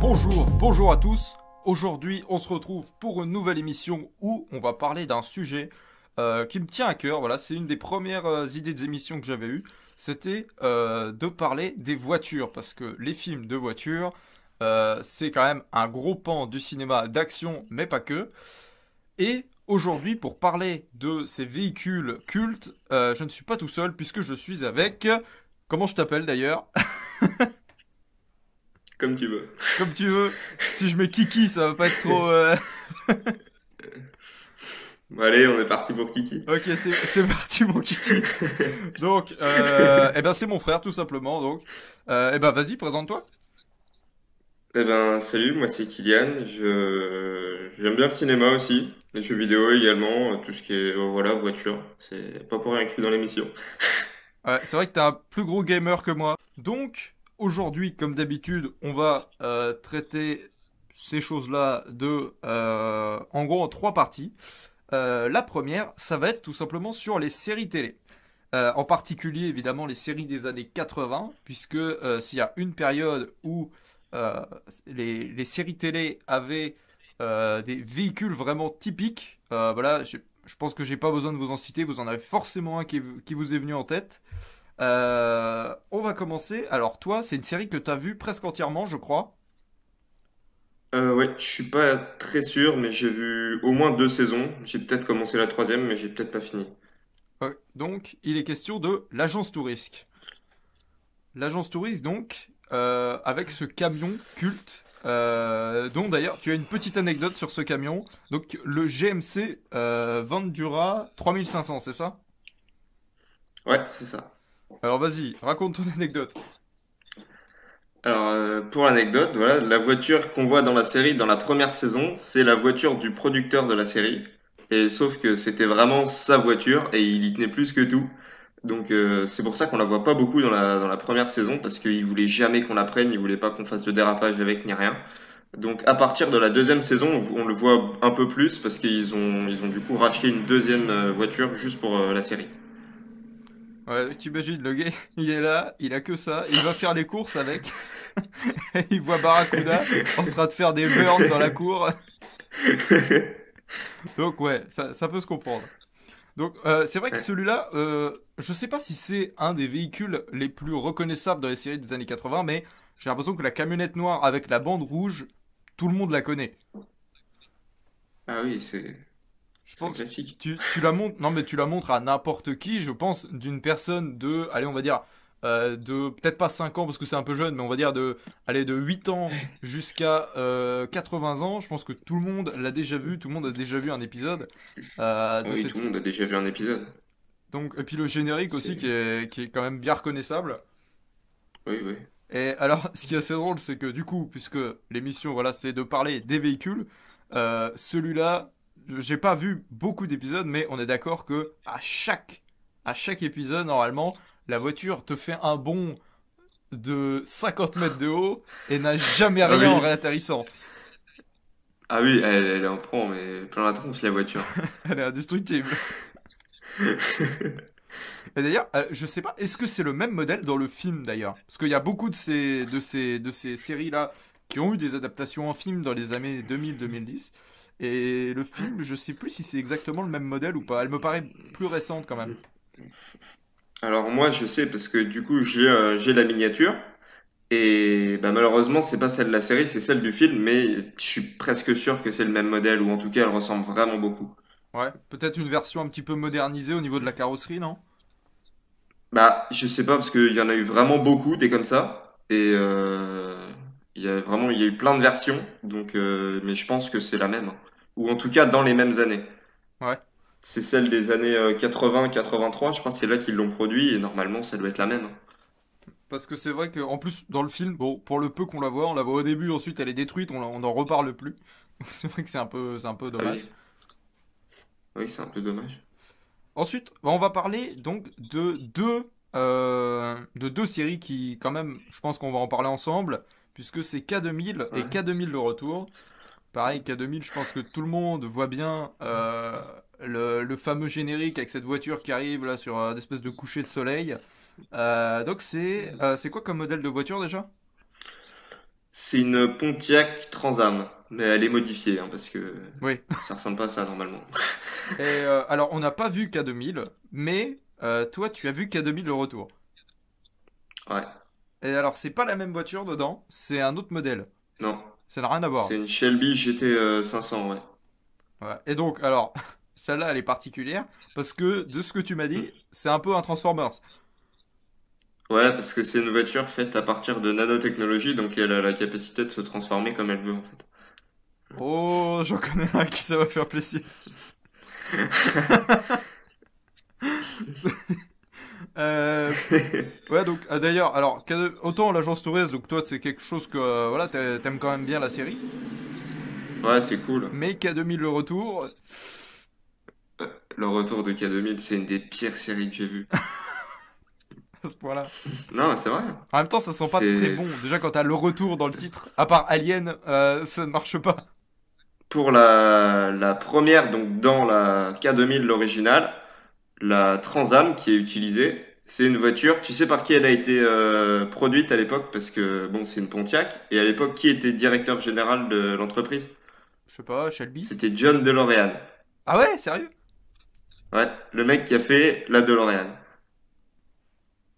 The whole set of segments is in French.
Bonjour à tous. Aujourd'hui, on se retrouve pour une nouvelle émission où on va parler d'un sujet qui me tient à cœur. Voilà, c'est une des premières idées des émissions que j'avais eues. C'était de parler des voitures parce que les films de voitures, c'est quand même un gros pan du cinéma d'action, mais pas que. Et aujourd'hui, pour parler de ces véhicules cultes, je ne suis pas tout seul puisque je suis avec... Comment je t'appelle d'ailleurs? Comme tu veux. Comme tu veux. Si je mets Kiki, ça va pas être trop... Bon, allez, on est parti pour Kiki. Ok, c'est parti mon Kiki. Donc, eh ben c'est mon frère tout simplement. Donc, eh ben vas-y, présente-toi. Eh ben, salut, moi c'est Kylian. J'aime bien le cinéma aussi, les jeux vidéo également, tout ce qui est voilà voiture. C'est pas pour rien que je suis dans l'émission. Ouais, c'est vrai que t'es un plus gros gamer que moi. Donc, aujourd'hui, comme d'habitude, on va traiter ces choses-là en gros, en trois parties. La première, ça va être tout simplement sur les séries télé. En particulier, évidemment, les séries des années 80, puisque s'il y a une période où euh, les séries télé avaient des véhicules vraiment typiques, voilà, je pense que j'ai pas besoin de vous en citer, vous en avez forcément un qui vous est venu en tête. On va commencer. Alors, toi, c'est une série que tu as vue presque entièrement, je crois. Ouais, je suis pas très sûr, mais j'ai vu au moins 2 saisons. J'ai peut-être commencé la troisième, mais j'ai peut-être pas fini. Donc, il est question de l'agence Tourisque. L'agence touriste, donc, avec ce camion culte, dont d'ailleurs, tu as une petite anecdote sur ce camion. Donc, le GMC Vendura 3500, c'est ça? Ouais, c'est ça. Alors, vas-y, raconte ton anecdote. Alors, pour l'anecdote, voilà, la voiture qu'on voit dans la série, dans la première saison, c'est la voiture du producteur de la série. Et sauf que c'était vraiment sa voiture et il y tenait plus que tout. Donc, c'est pour ça qu'on la voit pas beaucoup dans la première saison parce qu'il voulait jamais qu'on la prenne, il voulait pas qu'on fasse de dérapage avec ni rien. Donc, à partir de la deuxième saison, on le voit un peu plus parce ils ont du coup racheté une deuxième voiture juste pour la série. Ouais, t'imagines, le gars, il est là, il a que ça, il va faire les courses avec, et il voit Barracuda en train de faire des burns dans la cour. Donc, ouais, ça peut se comprendre. Donc c'est vrai que Ouais. celui-là, je sais pas si c'est un des véhicules les plus reconnaissables dans les séries des années 80, mais j'ai l'impression que la camionnette noire avec la bande rouge, tout le monde la connaît. Ah oui, Je c'est un pense que classique. tu la montres, non mais tu la montres à n'importe qui, je pense, d'une personne de, allez on va dire, de peut-être pas 5 ans parce que c'est un peu jeune, mais on va dire allez, de 8 ans jusqu'à 80 ans, je pense que tout le monde l'a déjà vu, tout le monde a déjà vu un épisode Ah de oui, tout le cette... monde a déjà vu un épisode. Donc, et puis le générique aussi C'est... qui est quand même bien reconnaissable. Oui, oui. Et alors, ce qui est assez drôle, c'est que du coup, puisque l'émission, voilà, c'est de parler des véhicules, celui-là, j'ai pas vu beaucoup d'épisodes, mais on est d'accord que à chaque épisode, normalement, la voiture te fait un bond de 50 mètres de haut et n'a jamais Ah rien en oui, réatterrissant. ah oui, elle en prend, mais plein la tronche, la voiture. Elle est indestructible. Et d'ailleurs, je sais pas, est-ce que c'est le même modèle dans le film d'ailleurs? Parce qu'il y a beaucoup de ces séries-là qui ont eu des adaptations en film dans les années 2000-2010. Et le film, je sais plus si c'est exactement le même modèle ou pas. Elle me paraît plus récente quand même. Alors moi, je sais parce que du coup, j'ai la miniature et bah, malheureusement, c'est pas celle de la série, c'est celle du film, mais je suis presque sûr que c'est le même modèle ou en tout cas, elle ressemble vraiment beaucoup. Ouais, peut-être une version un petit peu modernisée au niveau de la carrosserie, non? Bah, je sais pas parce qu'il y en a eu vraiment beaucoup des comme ça et il y a eu plein de versions, donc mais je pense que c'est la même ou en tout cas dans les mêmes années. Ouais. C'est celle des années 80-83, je crois, c'est là qu'ils l'ont produit et normalement ça doit être la même. Parce que c'est vrai qu'en plus, dans le film, bon, pour le peu qu'on la voit au début, ensuite elle est détruite, on n'en reparle plus. Donc c'est vrai que c'est un peu Ah oui, dommage. oui, c'est un peu dommage. Ensuite, bah, on va parler donc de deux séries qui, quand même, je pense qu'on va en parler ensemble, puisque c'est K2000 et Ouais. K2000 le retour. Pareil, K2000, je pense que tout le monde voit bien le fameux générique avec cette voiture qui arrive là sur une espèce de coucher de soleil. Donc c'est quoi comme modèle de voiture déjà? C'est une Pontiac Trans Am, mais elle est modifiée, hein, parce que Oui. ça ressemble pas à ça normalement. Et alors, on n'a pas vu K2000, mais toi, tu as vu K2000 le retour. Ouais, Et alors, c'est pas la même voiture dedans, c'est un autre modèle. non, Ça n'a rien à c'est voir. une Shelby GT 500, ouais. Ouais. Et donc, alors, celle-là, elle est particulière parce que de ce que tu m'as dit, c'est un peu un Transformers. Ouais, parce que c'est une voiture faite à partir de nanotechnologie, donc elle a la capacité de se transformer comme elle veut en fait. Oh, j'en connais un qui ça va faire plaisir. Euh, ouais, donc, d'ailleurs, alors, autant l'agence touriste, donc toi, c'est quelque chose que, voilà, t'aimes quand même bien la série, Ouais, c'est cool. mais K2000 le retour, Le retour de K2000, c'est une des pires séries que j'ai vues. à ce point-là. Non, c'est vrai. En même temps, ça sent pas très C'est bon. Déjà, quand t'as le retour dans le titre, à part Alien, ça ne marche pas. pour la première, donc dans la K2000, l'original, la Trans Am qui est utilisée, c'est une voiture. Tu sais par qui elle a été produite à l'époque? Parce que bon, c'est une Pontiac. Et à l'époque, qui était directeur général de l'entreprise? Je sais pas, Shelby. C'était John DeLorean. Ah ouais, sérieux? Ouais, le mec qui a fait la DeLorean.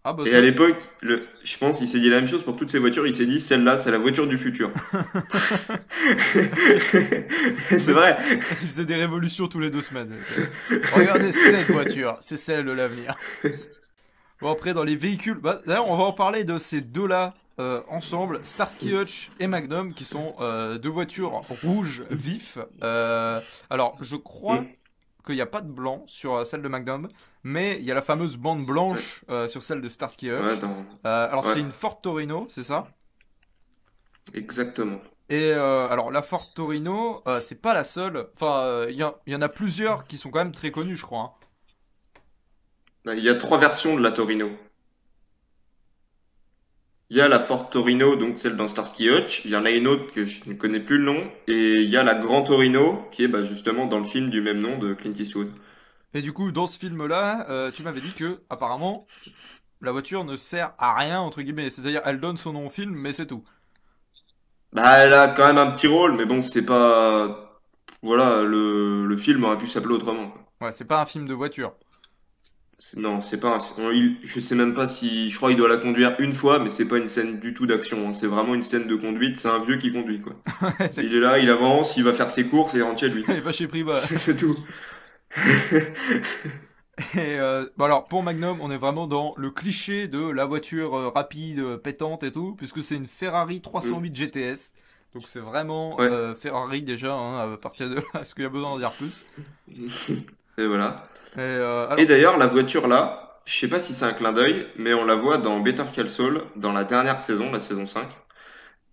Ah bah Et ça. à l'époque, je pense, il s'est dit la même chose pour toutes ces voitures. Il s'est dit, celle-là, c'est la voiture du futur. C'est Mec, vrai. il faisait des révolutions tous les 2 semaines. Regardez cette voiture, c'est celle de l'avenir. Bon, après, dans les véhicules, bah, d'ailleurs, on va en parler de ces deux-là ensemble, Starsky Hutch et Magnum, qui sont deux voitures rouges vifs. Alors, je crois Mm. qu'il n'y a pas de blanc sur celle de Magnum, mais il y a la fameuse bande Ouais, blanche sur celle de Starsky ouais, Hutch. Alors, ouais, c'est une Ford Torino, c'est ça? exactement. Et alors, la Ford Torino, c'est pas la seule. Enfin, il y en a plusieurs qui sont quand même très connues, je crois, hein. Bah, il y a trois versions de la Torino. Il y a la Ford Torino, donc celle dans Starsky Hutch. Il y en a une autre que je ne connais plus le nom. Et il y a la Grand Torino, qui est bah, justement dans le film du même nom de Clint Eastwood. Et du coup, dans ce film-là, tu m'avais dit que, apparemment, la voiture ne sert à rien, entre guillemets. C'est-à-dire, elle donne son nom au film, mais c'est tout. Bah, elle a quand même un petit rôle, mais bon, c'est pas. Voilà, le film aurait pu s'appeler autrement, quoi. Ouais, c'est pas un film de voiture. Non, c'est pas. Je sais même pas si. Je crois qu'il doit la conduire une fois, mais c'est pas une scène du tout d'action, hein. C'est vraiment une scène de conduite. C'est un vieux qui conduit, quoi. Il est là, il avance, il va faire ses courses et il rentre chez lui. Elle va chez Prima. C'est tout. Et bon alors, pour Magnum, on est vraiment dans le cliché de la voiture rapide, pétante et tout, puisque c'est une Ferrari Mm. 308 GTS. Donc c'est vraiment Ouais. Ferrari déjà, hein, à partir de là, est-ce qu'il y a besoin d'en dire plus? Et voilà. Et Et alors, d'ailleurs, la voiture là, je sais pas si c'est un clin d'œil, mais on la voit dans Better Call Saul, dans la dernière saison, la saison 5.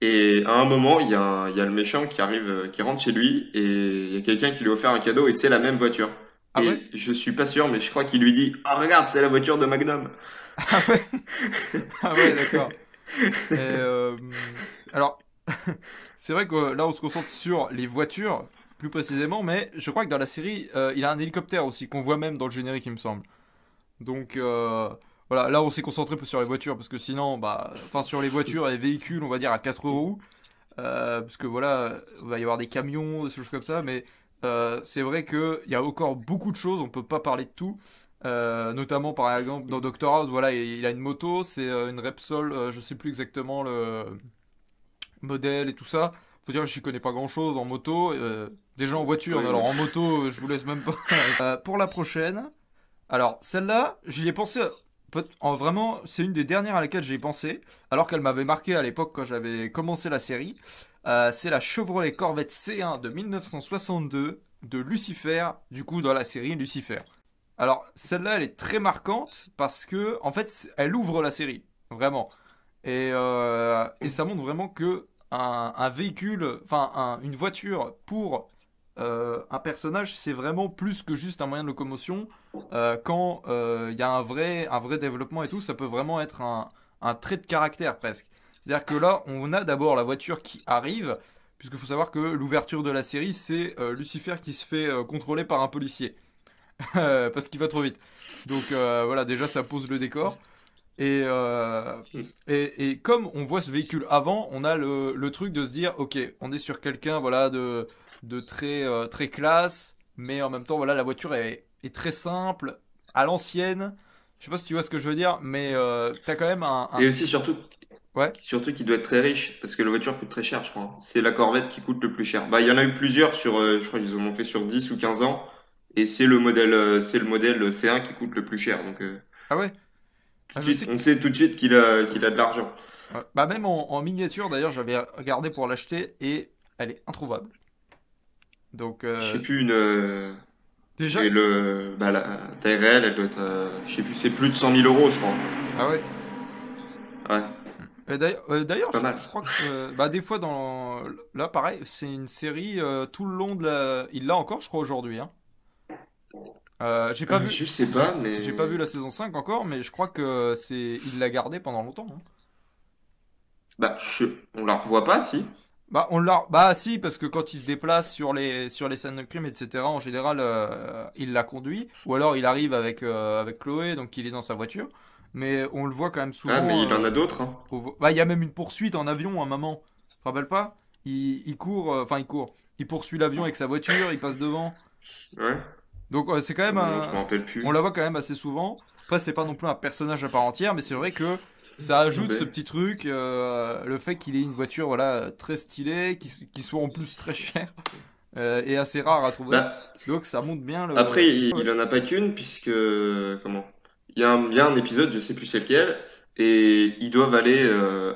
Et à un moment, il y a le méchant qui arrive, qui rentre chez lui, et il y a quelqu'un qui lui a offert un cadeau, et c'est la même voiture. ah ouais? Et je suis pas sûr, mais je crois qu'il lui dit, ah regarde, c'est la voiture de Magnum. Ah ouais? Ah ouais, d'accord. Et alors, c'est vrai que là, on se concentre sur les voitures, plus précisément, mais je crois que dans la série, il a un hélicoptère aussi, qu'on voit même dans le générique, il me semble. Donc voilà, là on s'est concentré plus sur les voitures parce que sinon, bah, enfin sur les voitures et les véhicules, on va dire à 4 roues, parce que voilà, il va y avoir des camions, des choses comme ça, mais c'est vrai qu'il y a encore beaucoup de choses, on peut pas parler de tout. Notamment par exemple dans Doctor House, voilà, il a une moto, c'est une Repsol, je sais plus exactement le modèle et tout ça. Faut dire que je connais pas grand chose en moto, déjà en voiture, mais Oui, alors en moto, je vous laisse même pas. Pour la prochaine, alors, celle-là, j'y ai pensé. Vraiment, c'est une des dernières à laquelle j'ai pensé, alors qu'elle m'avait marqué à l'époque quand j'avais commencé la série. C'est la Chevrolet Corvette C1 de 1962 de Lucifer, du coup, dans la série Lucifer. Alors, celle-là, elle est très marquante parce que, en fait, elle ouvre la série, vraiment. Et ça montre vraiment que un véhicule, enfin, une voiture pour un personnage, c'est vraiment plus que juste un moyen de locomotion. Quand il y a un vrai développement et tout, ça peut vraiment être un trait de caractère presque. C'est-à-dire que là, on a d'abord la voiture qui arrive, puisqu'il faut savoir que l'ouverture de la série, c'est Lucifer qui se fait contrôler par un policier, parce qu'il va trop vite. Donc voilà, déjà ça pose le décor. Et, euh, Mm. et comme on voit ce véhicule avant, on a le truc de se dire, ok, on est sur quelqu'un voilà, de très, très classe, mais en même temps, voilà, la voiture est très simple, à l'ancienne. Je sais pas si tu vois ce que je veux dire, mais t'as quand même Et aussi, surtout, Ouais, surtout qu'il doit être très riche, parce que la voiture coûte très cher, je crois, hein. C'est la Corvette qui coûte le plus cher. Bah, il y en a eu plusieurs je crois qu'ils en ont fait sur 10 ou 15 ans, et c'est le modèle C1 qui coûte le plus cher. Donc, ah ouais. tout Ah, de je suite, sais on que, sait tout de suite qu'il a de l'argent. bah même en miniature d'ailleurs, j'avais regardé pour l'acheter et elle est introuvable. Donc Je sais plus déjà, mais la taille réelle, elle doit être, je sais plus, c'est plus de 100 000 euros, je crois. ah ouais. Ouais, D'ailleurs, pas mal. je crois que bah, des fois dans là pareil, c'est une série tout le long de la. Il l'a encore, je crois aujourd'hui. Hein. J'ai pas vu, Je sais pas, j'ai pas mais vu la saison 5 encore, mais je crois que c'est il l'a gardé pendant longtemps. Hein. bah, on la revoit pas, si. Bah on l'a, bah si parce que quand il se déplace sur les scènes de crime, etc. En général, il la conduit, ou alors il arrive avec Chloé, donc il est dans sa voiture. Mais on le voit quand même Ah, mais souvent. il en a d'autres, hein. Bah, il y a même une poursuite en avion à un moment. Tu te rappelles pas? Il court, enfin il court. Il poursuit l'avion avec sa voiture, il passe devant. Ouais. Donc c'est quand même Non, je me un... rappelle On plus. la voit quand même assez souvent. Après, c'est pas non plus un personnage à part entière, mais c'est vrai que ça ajoute ce Ben, petit truc, le fait qu'il ait une voiture voilà, très stylée, qui soit en plus très chère et assez rare à trouver. bah, Donc ça montre bien après, le... Ouais. il en a pas qu'une, puisque, comment? Il y a un épisode, je sais plus c'est lequel, et ils doivent aller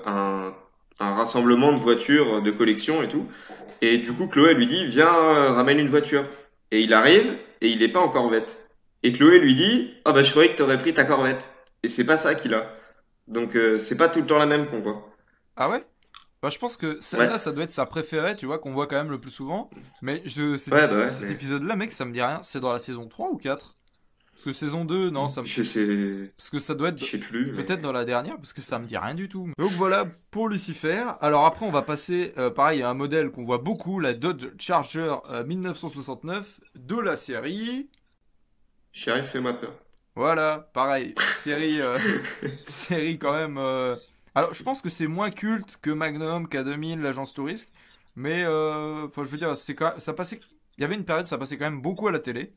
à un rassemblement de voitures de collection et tout. Et du coup, Chloé lui dit, viens, ramène une voiture. Et il arrive, et il est pas en Corvette. Et Chloé lui dit, ah bah je croyais que t'aurais pris ta Corvette. Et c'est pas ça qu'il a. Donc c'est pas tout le temps la même qu'on voit. Ah ouais? Bah, je pense que Ouais, celle-là, ça doit être sa préférée, tu vois, qu'on voit quand même le plus souvent. Mais ouais, bah ouais, cet mais épisode-là, mec, ça me dit rien. C'est dans la saison 3 ou 4? Parce que saison 2 non, je sais, parce que ça doit je être sais plus, mais peut-être dans la dernière, parce que ça me dit rien du tout. Donc voilà pour Lucifer. Alors après, on va passer, pareil, à un modèle qu'on voit beaucoup, la Dodge Charger 1969 de la série. Sheriff fait ma peur. Voilà, pareil, série, série quand même. Alors je pense que c'est moins culte que Magnum, K2000, l'agence touriste, mais enfin je veux dire, ça passait. Il y avait une période, ça passait quand même beaucoup à la télé.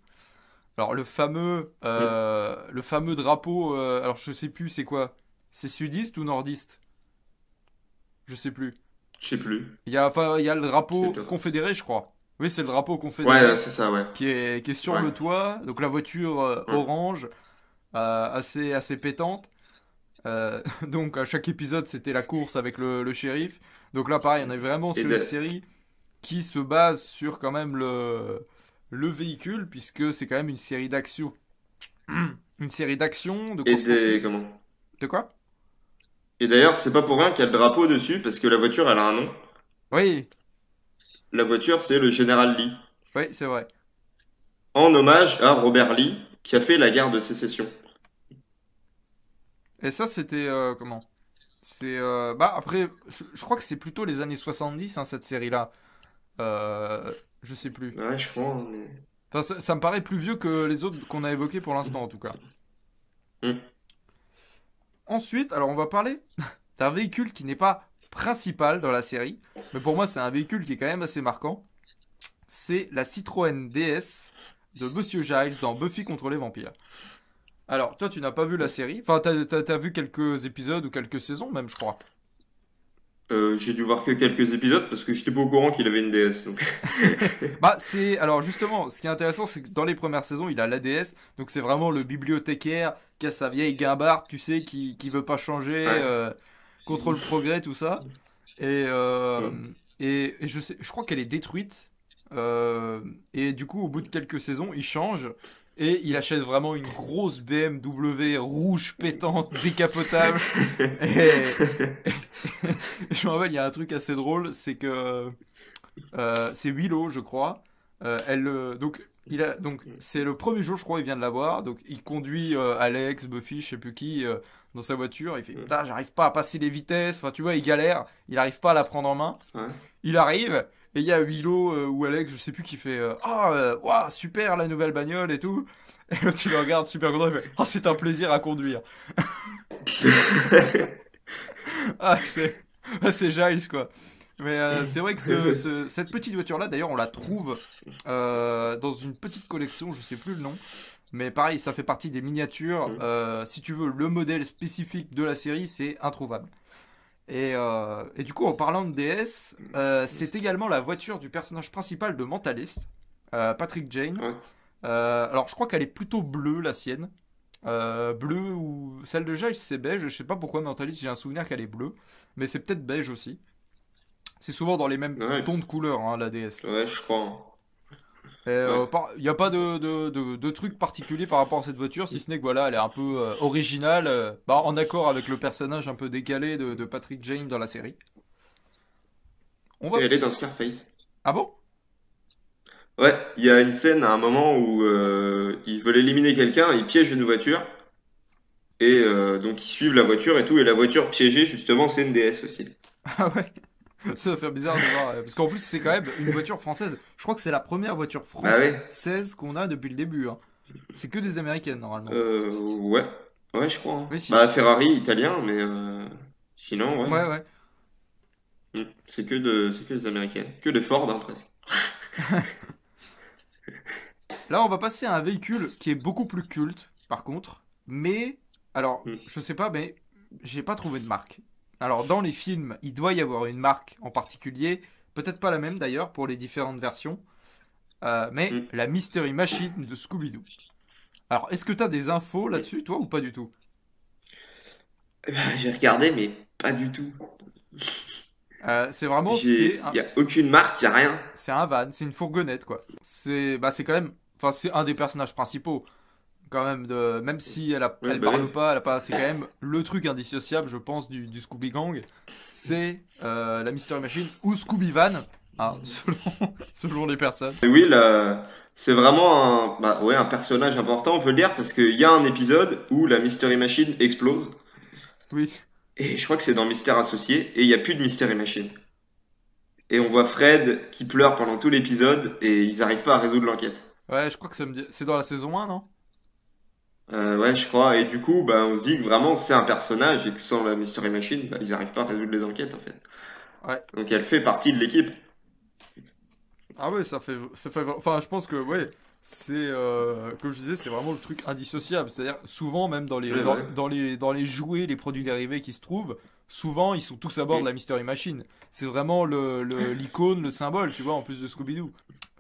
Alors Hmm, le fameux drapeau, alors je sais plus c'est quoi, c'est sudiste ou nordiste, je sais plus. je sais plus, Enfin il y a le c'est drapeau toi. confédéré, je crois. Oui, c'est le drapeau Ouais, confédéré c'est ça, ouais. qui est sur Ouais, le toit, donc la voiture ouais. orange, assez pétante. Donc à chaque épisode c'était la course avec le shérif. Donc là pareil, on est vraiment Et sur une série qui se base sur quand même le véhicule, puisque c'est quand même une série d'action. Une série d'action, de course-poursuite. comment? De quoi? Et d'ailleurs, c'est pas pour rien qu'il y a le drapeau dessus, parce que la voiture, elle a un nom. Oui, La voiture, c'est le général Lee, oui, c'est vrai. en hommage à Robert Lee, qui a fait la guerre de sécession. Et ça, c'était comment? C'est bah après, je crois que c'est plutôt les années 70, hein, cette série-là. Je sais plus. Ouais, je crois, hein, mais... Enfin, ça me paraît plus vieux que les autres qu'on a évoqués pour l'instant, en tout cas. Hmm. Ensuite, alors on va parler d'un véhicule qui n'est pas principal dans la série, mais pour moi c'est un véhicule qui est quand même assez marquant. C'est la Citroën DS de Monsieur Giles dans Buffy contre les vampires. Alors, toi, tu n'as pas vu la série. Enfin, t'as vu quelques épisodes ou quelques saisons, même, je crois. J'ai dû voir que quelques épisodes, parce que j'étais pas au courant qu'il avait une DS, donc... Bah, c'est. Alors, justement, ce qui est intéressant, c'est que dans les premières saisons, il a l'ADS. Donc, c'est vraiment le bibliothécaire qui a sa vieille guimbarde, tu sais, qui veut pas changer, Ouais. contre le progrès, tout ça. Et, euh, Hmm. et je crois qu'elle est détruite. Et du coup, au bout de quelques saisons, il change. Et il achète vraiment une grosse BMW rouge pétante, décapotable. Et, je me rappelle, il y a un truc assez drôle, c'est que c'est Willow, je crois. Donc, donc c'est le premier jour, je crois, il vient de la voir. Donc, il conduit Alex, Buffy, je sais plus qui, dans sa voiture. Il fait, Hmm. putain, j'arrive pas à passer les vitesses. Enfin, tu vois, il galère. Il arrive pas à la prendre en main. Ouais. Il arrive. Et il y a Willow ou Alex, je sais plus, qui fait waouh, super la nouvelle bagnole et tout. Et l'autre, tu le regardes super content, il fait oh, c'est un plaisir à conduire. Ah, c'est Giles, quoi. Mais c'est vrai que cette petite voiture-là, d'ailleurs, on la trouve dans une petite collection, je sais plus le nom. Mais pareil, ça fait partie des miniatures. Si tu veux, le modèle spécifique de la série, c'est introuvable. Et du coup, en parlant de DS, c'est également la voiture du personnage principal de Mentalist, Patrick Jane. Ouais. Alors, je crois qu'elle est plutôt bleue, la sienne. Bleue ou celle de Giles, c'est beige. Je sais pas pourquoi Mentalist, j'ai un souvenir qu'elle est bleue. Mais c'est peut-être beige aussi. C'est souvent dans les mêmes Ouais, tons de couleur, hein, la DS. ouais, je crois. Ouais. Il n'y a pas de truc particulier par rapport à cette voiture, si ce n'est que voilà, elle est un peu originale, en accord avec le personnage un peu décalé de Patrick Jane dans la série. On Et va. elle est dans Scarface. Ah bon? Ouais, il y a une scène à un moment où ils veulent éliminer quelqu'un, ils piègent une voiture, et donc ils suivent la voiture et tout, et la voiture piégée, justement, c'est une DS aussi. Ah ouais? Ça va faire bizarre de voir. Parce qu'en plus, c'est quand même une voiture française. Je crois que c'est la première voiture Bah ouais, française qu'on a depuis le début, hein. C'est que des américaines, normalement. ouais, ouais, je crois, hein. Oui, si. Bah Ferrari, italien, mais sinon, ouais. Ouais, ouais. C'est que des américaines. Que des Ford, hein, presque. Là, on va passer à un véhicule qui est beaucoup plus culte, par contre. Mais, alors, Mm. je sais pas, mais j'ai pas trouvé de marque. Alors, dans les films, il doit y avoir une marque en particulier. Peut-être pas la même d'ailleurs pour les différentes versions. Mais Mm. la Mystery Machine de Scooby-Doo. Alors, est-ce que t'as des infos là-dessus, toi, ou pas du tout? J'ai regardé, mais pas du tout. C'est vraiment, c'est Y a aucune marque, y a rien. c'est un van, c'est une fourgonnette, quoi. C'est quand même, enfin, c'est un des personnages principaux. Quand même même si Ouais, elle bah ouais. parle pas, elle a pas, c'est quand même le truc indissociable, je pense, du Scooby Gang. C'est la Mystery Machine ou Scooby Van, hein, selon les personnes. Et oui, là, c'est vraiment un personnage important, on peut le dire, parce qu'il y a un épisode où la Mystery Machine explose, Oui, et je crois que c'est dans Mystère Associé, et il n'y a plus de Mystery Machine. Et on voit Fred qui pleure pendant tout l'épisode, et ils n'arrivent pas à résoudre l'enquête. ouais, je crois que c'est dans la saison 1, non? Ouais, je crois, et du coup, bah, on se dit que vraiment c'est un personnage, et que sans la Mystery Machine, bah, ils n'arrivent pas à résoudre les enquêtes, en fait. Ouais. Donc elle fait partie de l'équipe. Ah ouais, enfin, je pense que, ouais, comme je disais, c'est vraiment le truc indissociable. C'est-à-dire, souvent, même Ouais, bah ouais. dans les jouets, les produits dérivés qui se trouvent, souvent, ils sont tous à bord de Mm. la Mystery Machine. C'est vraiment l'icône, le symbole, tu vois, en plus de Scooby-Doo.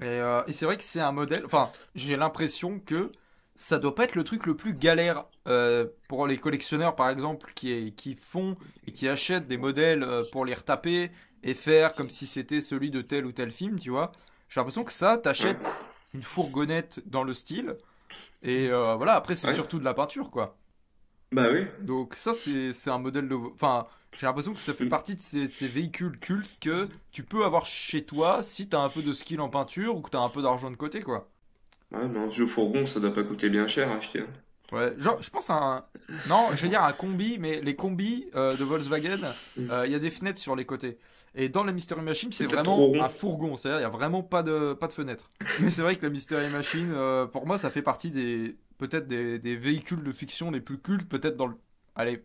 Et c'est vrai que c'est un modèle, enfin, j'ai l'impression que ça doit pas être le truc le plus galère pour les collectionneurs, par exemple, qui font et qui achètent des modèles pour les retaper et faire comme si c'était celui de tel ou tel film, tu vois. J'ai l'impression que ça, Ouais, t'achètes une fourgonnette dans le style, et voilà, après c'est ouais. surtout de la peinture, quoi. Bah oui. Donc ça, c'est un modèle de. Enfin, j'ai l'impression que ça fait Mm. partie de ces véhicules cultes que tu peux avoir chez toi si t'as un peu de skill en peinture ou que t'as un peu d'argent de côté, quoi. Ouais, mais un vieux fourgon, ça doit pas coûter bien cher à acheter, hein. Ouais, genre, je pense à un. Non, je vais dire un combi, mais les combis de Volkswagen, Mm. il y a des fenêtres sur les côtés. Et dans la Mystery Machine, C'est c'est peut-être trop vraiment rond. un fourgon, c'est-à-dire il y a vraiment pas de fenêtre. Mais c'est vrai que la Mystery Machine, pour moi, ça fait partie peut-être des véhicules de fiction les plus cultes, peut-être dans le. Allez,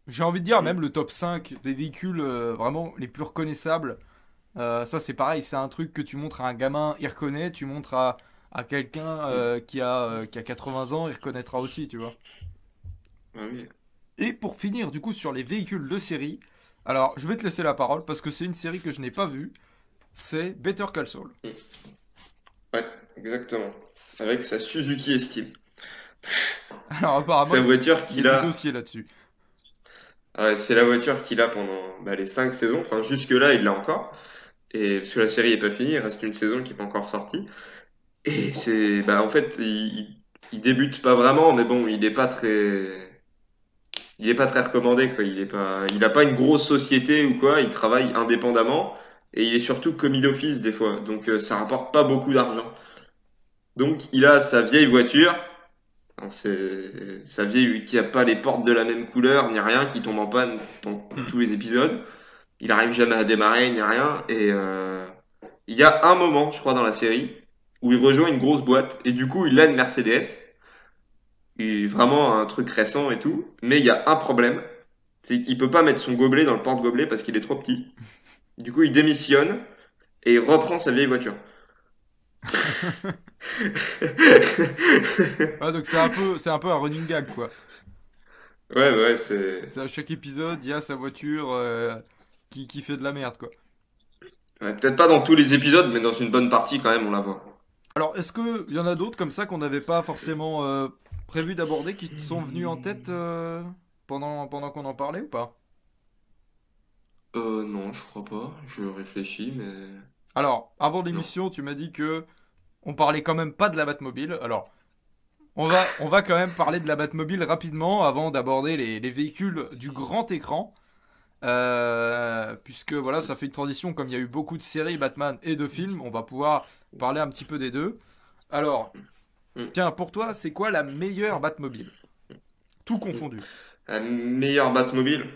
j'ai envie de dire Mm. même le top 5 des véhicules vraiment les plus reconnaissables. Ça, c'est pareil, c'est un truc que tu montres à un gamin, il reconnaît, tu montres à quelqu'un qui a 80 ans, il reconnaîtra aussi, tu vois. Ah oui. Et pour finir, du coup, sur les véhicules de série, alors je vais te laisser la parole parce que c'est une série que je n'ai pas vue, c'est Better Call Saul. Mm. Ouais, exactement. Avec sa Suzuki Estime. Alors apparemment, Sa voiture il y a qu'il des a. dossiers là-dessus. Ouais, c'est la voiture qu'il a pendant les 5 saisons. Enfin, jusque-là, il l'a encore. Et parce que la série est pas finie, il reste une saison qui n'est pas encore sortie. Et c'est. Bah, en fait, il débute pas vraiment, mais bon, il est pas très. Il est pas très recommandé, quoi. Il a pas une grosse société ou quoi. Il travaille indépendamment. Et il est surtout commis d'office des fois. Donc, ça rapporte pas beaucoup d'argent. Donc, il a sa vieille voiture. Hein, c'est sa vieille qui a pas les portes de la même couleur, ni rien, qui tombe en panne dans tous les épisodes. Il arrive jamais à démarrer, ni rien. Et il y a un moment, je crois, dans la série, où il rejoint une grosse boîte. Et du coup, il a une Mercedes. et vraiment un truc récent et tout. Mais il y a un problème, c'est qu'il peut pas mettre son gobelet dans le porte-gobelet parce qu'il est trop petit. Du coup, il démissionne et il reprend sa vieille voiture. Ouais, donc c'est un peu un running gag, quoi. Ouais, ouais, c'est C'est à chaque épisode, il y a sa voiture qui fait de la merde, quoi. ouais, peut-être pas dans tous les épisodes, mais dans une bonne partie quand même, on la voit. Alors, est-ce qu'il y en a d'autres comme ça qu'on n'avait pas forcément prévu d'aborder qui te sont venus en tête pendant qu'on en parlait ou pas? Non, je crois pas. Je réfléchis, mais Alors, avant non. l'émission, tu m'as dit que on parlait quand même pas de la Batmobile. Alors, on va quand même parler de la Batmobile rapidement avant d'aborder les véhicules du grand écran. Puisque voilà, ça fait une transition, comme il y a eu beaucoup de séries Batman et de films, on va pouvoir parler un petit peu des deux. Alors, Hmm. tiens, pour toi, c'est quoi la meilleure Batmobile? Tout confondu. La meilleure Batmobile?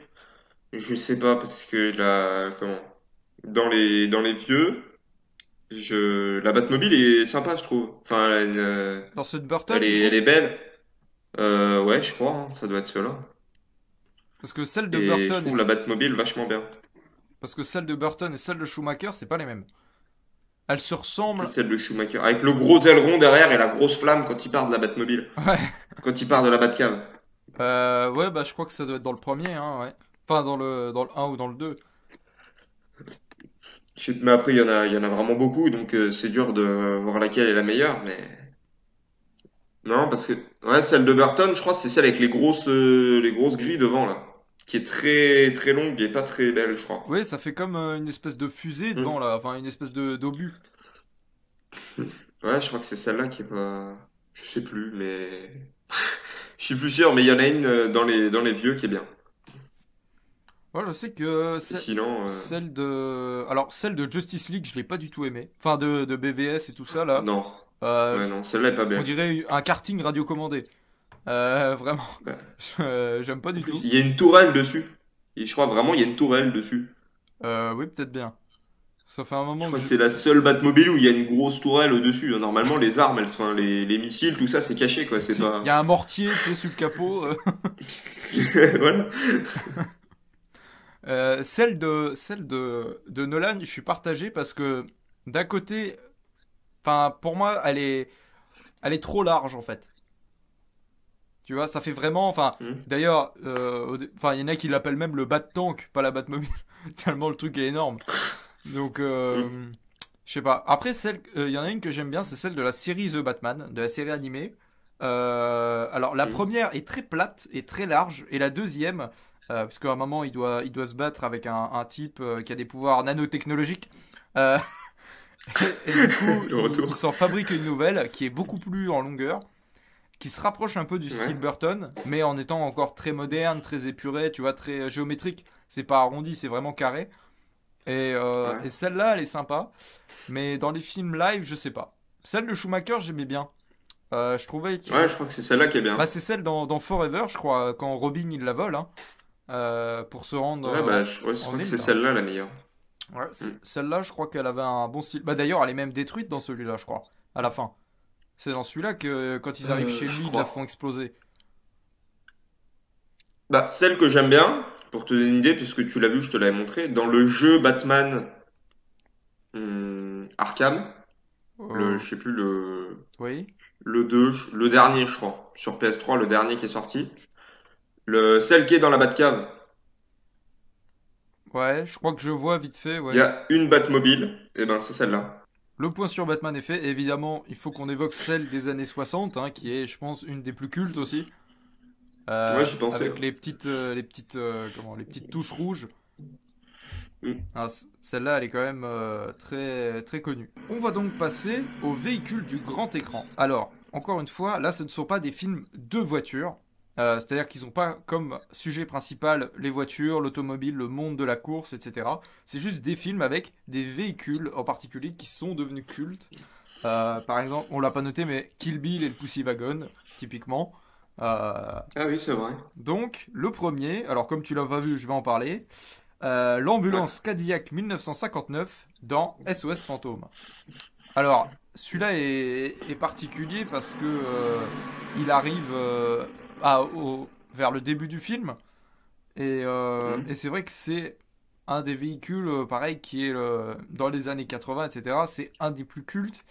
Je sais pas, parce que comment? Dans les vieux, la Batmobile est sympa, je trouve. Enfin, Dans ceux de elle Burton, du est, elle coup? est belle. Ouais, je crois, hein, ça doit être cela. Parce que celle de Et je Burton trouve la Batmobile vachement bien. parce que celle de Burton et celle de Schumacher, c'est pas les mêmes. Elles se Peut-être ressemblent. celle de Schumacher. Avec le gros aileron derrière et la grosse flamme quand il part de la Batmobile. Ouais. Quand il part de la Batcave. Ouais, bah je crois que ça doit être dans le premier, hein, ouais. Enfin, dans le un ou dans le 2. Mais après, il y en a vraiment beaucoup, donc c'est dur de voir laquelle est la meilleure. Mais non, parce que ouais, celle de Burton, je crois, que c'est celle avec les grosses grilles devant là, qui est très très longue et pas très belle, je crois. Oui, ça fait comme une espèce de fusée Hmm. devant là, enfin une espèce de d'obus. Ouais, je crois que c'est celle-là qui est pas. Je sais plus, mais je suis plus sûr. Mais il y en a une dans les vieux qui est bien. Moi, je sais que Et sinon, celle de. Alors, celle de Justice League, je l'ai pas du tout aimée. Enfin, de BVS et tout ça, là. non, Euh, ouais, je- non, celle-là est pas on belle. dirait un karting radiocommandé. Vraiment, Bah, j'aime pas en du plus, tout. il y a une tourelle dessus. Et je crois vraiment il y a une tourelle dessus. Oui, peut-être bien. Ça fait un Je moment que crois que je. c'est la seule Batmobile où il y a une grosse tourelle au-dessus. Normalement, les armes, enfin, les missiles, tout ça, c'est caché, quoi. C'est Il y pas. a un mortier, tu sais, sous le capot. Voilà. Celle de Nolan, je suis partagé parce que d'un côté, enfin, pour moi, elle est trop large en fait. Tu vois, ça fait vraiment. Enfin, Hmm, d'ailleurs, enfin, il y en a qui l'appellent même le Bat-Tank, pas la Batmobile, tellement le truc est énorme. Donc, hmm, je sais pas. Après, il y en a une que j'aime bien, c'est celle de la série The Batman, de la série animée. Alors, la hmm. première est très plate et très large, et la deuxième, parce qu'à un moment, il doit se battre avec un type qui a des pouvoirs nanotechnologiques. Euh, et du coup, Le il retour. s'en fabrique une nouvelle qui est beaucoup plus en longueur, qui se rapproche un peu du Ouais, style Burton, mais en étant encore très moderne, très épuré, tu vois, très géométrique. C'est pas arrondi, c'est vraiment carré. Et ouais. celle-là, elle est sympa. Mais dans les films live, je sais pas. Celle de Schumacher, j'aimais bien. Je trouvais Ouais, que. je crois que c'est celle-là qui est bien. Bah, c'est celle dans Forever, je crois, quand Robin il la vole, hein, pour se rendre Ouais, bah, je en crois que c'est ville. celle-là la meilleure. Ouais, Hmm. celle-là, je crois qu'elle avait un bon style. Bah, d'ailleurs, elle est même détruite dans celui-là, je crois, à la fin. C'est dans celui-là que quand ils arrivent chez Je lui, ils la font crois. exploser. Bah, celle que j'aime bien, pour te donner une idée, puisque tu l'as vu, je te l'avais montré, dans le jeu Batman Arkham, Euh, je sais plus, oui. le 2, le dernier, je crois, sur PS3, le dernier qui est sorti. Celle qui est dans la Batcave, Ouais, je crois que je vois vite fait, il y ouais. a une Batmobile, et ben c'est celle-là. Le point sur Batman est fait. Et évidemment, il faut qu'on évoque celle des années 60, hein, qui est, je pense, une des plus cultes aussi. Ouais, j'y pensais, Avec hein. les petites touches rouges. Hmm. Ah, celle-là, elle est quand même très, très connue. On va donc passer aux véhicules du grand écran. Alors, encore une fois, là, ce ne sont pas des films de voitures. C'est-à-dire qu'ils n'ont pas comme sujet principal les voitures, l'automobile, le monde de la course, etc. C'est juste des films avec des véhicules en particulier qui sont devenus cultes. Par exemple, on l'a pas noté, mais Kill Bill et le Pussy Wagon, typiquement. Euh, Ah oui, c'est vrai. donc, le premier, alors comme tu l'as pas vu, je vais en parler. L'ambulance Cadillac 1959 dans SOS Fantôme. Alors, celui-là est particulier parce que il arrive vers le début du film et Mhm. c'est vrai que c'est un des véhicules, pareil, qui est dans les années 80, etc. C'est un des plus cultes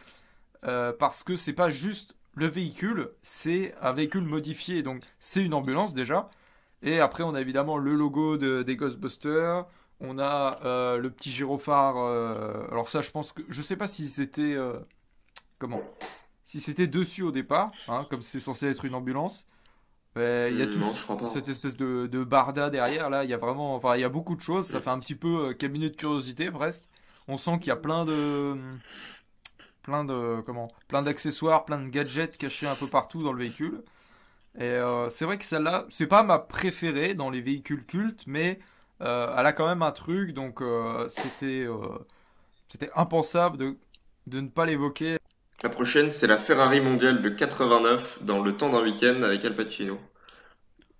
parce que c'est pas juste le véhicule, c'est un véhicule modifié. Donc, c'est une ambulance déjà. Et après, on a évidemment le logo des Ghostbusters. On a le petit gyrophare. Alors ça, je pense que je sais pas si c'était comment, si c'était dessus au départ, hein, comme c'est censé être une ambulance. Il y a Non, je crois cette pas. espèce de barda derrière là. Il y a vraiment, enfin, il y a beaucoup de choses. Ça fait un petit peu cabinet de curiosité presque. On sent qu'il y a plein d'accessoires, plein de gadgets cachés un peu partout dans le véhicule. Et c'est vrai que celle-là, c'est pas ma préférée dans les véhicules cultes, mais elle a quand même un truc, donc c'était impensable de ne pas l'évoquer. La prochaine, c'est la Ferrari mondiale de 89 dans Le temps d'un week-end avec Al Pacino.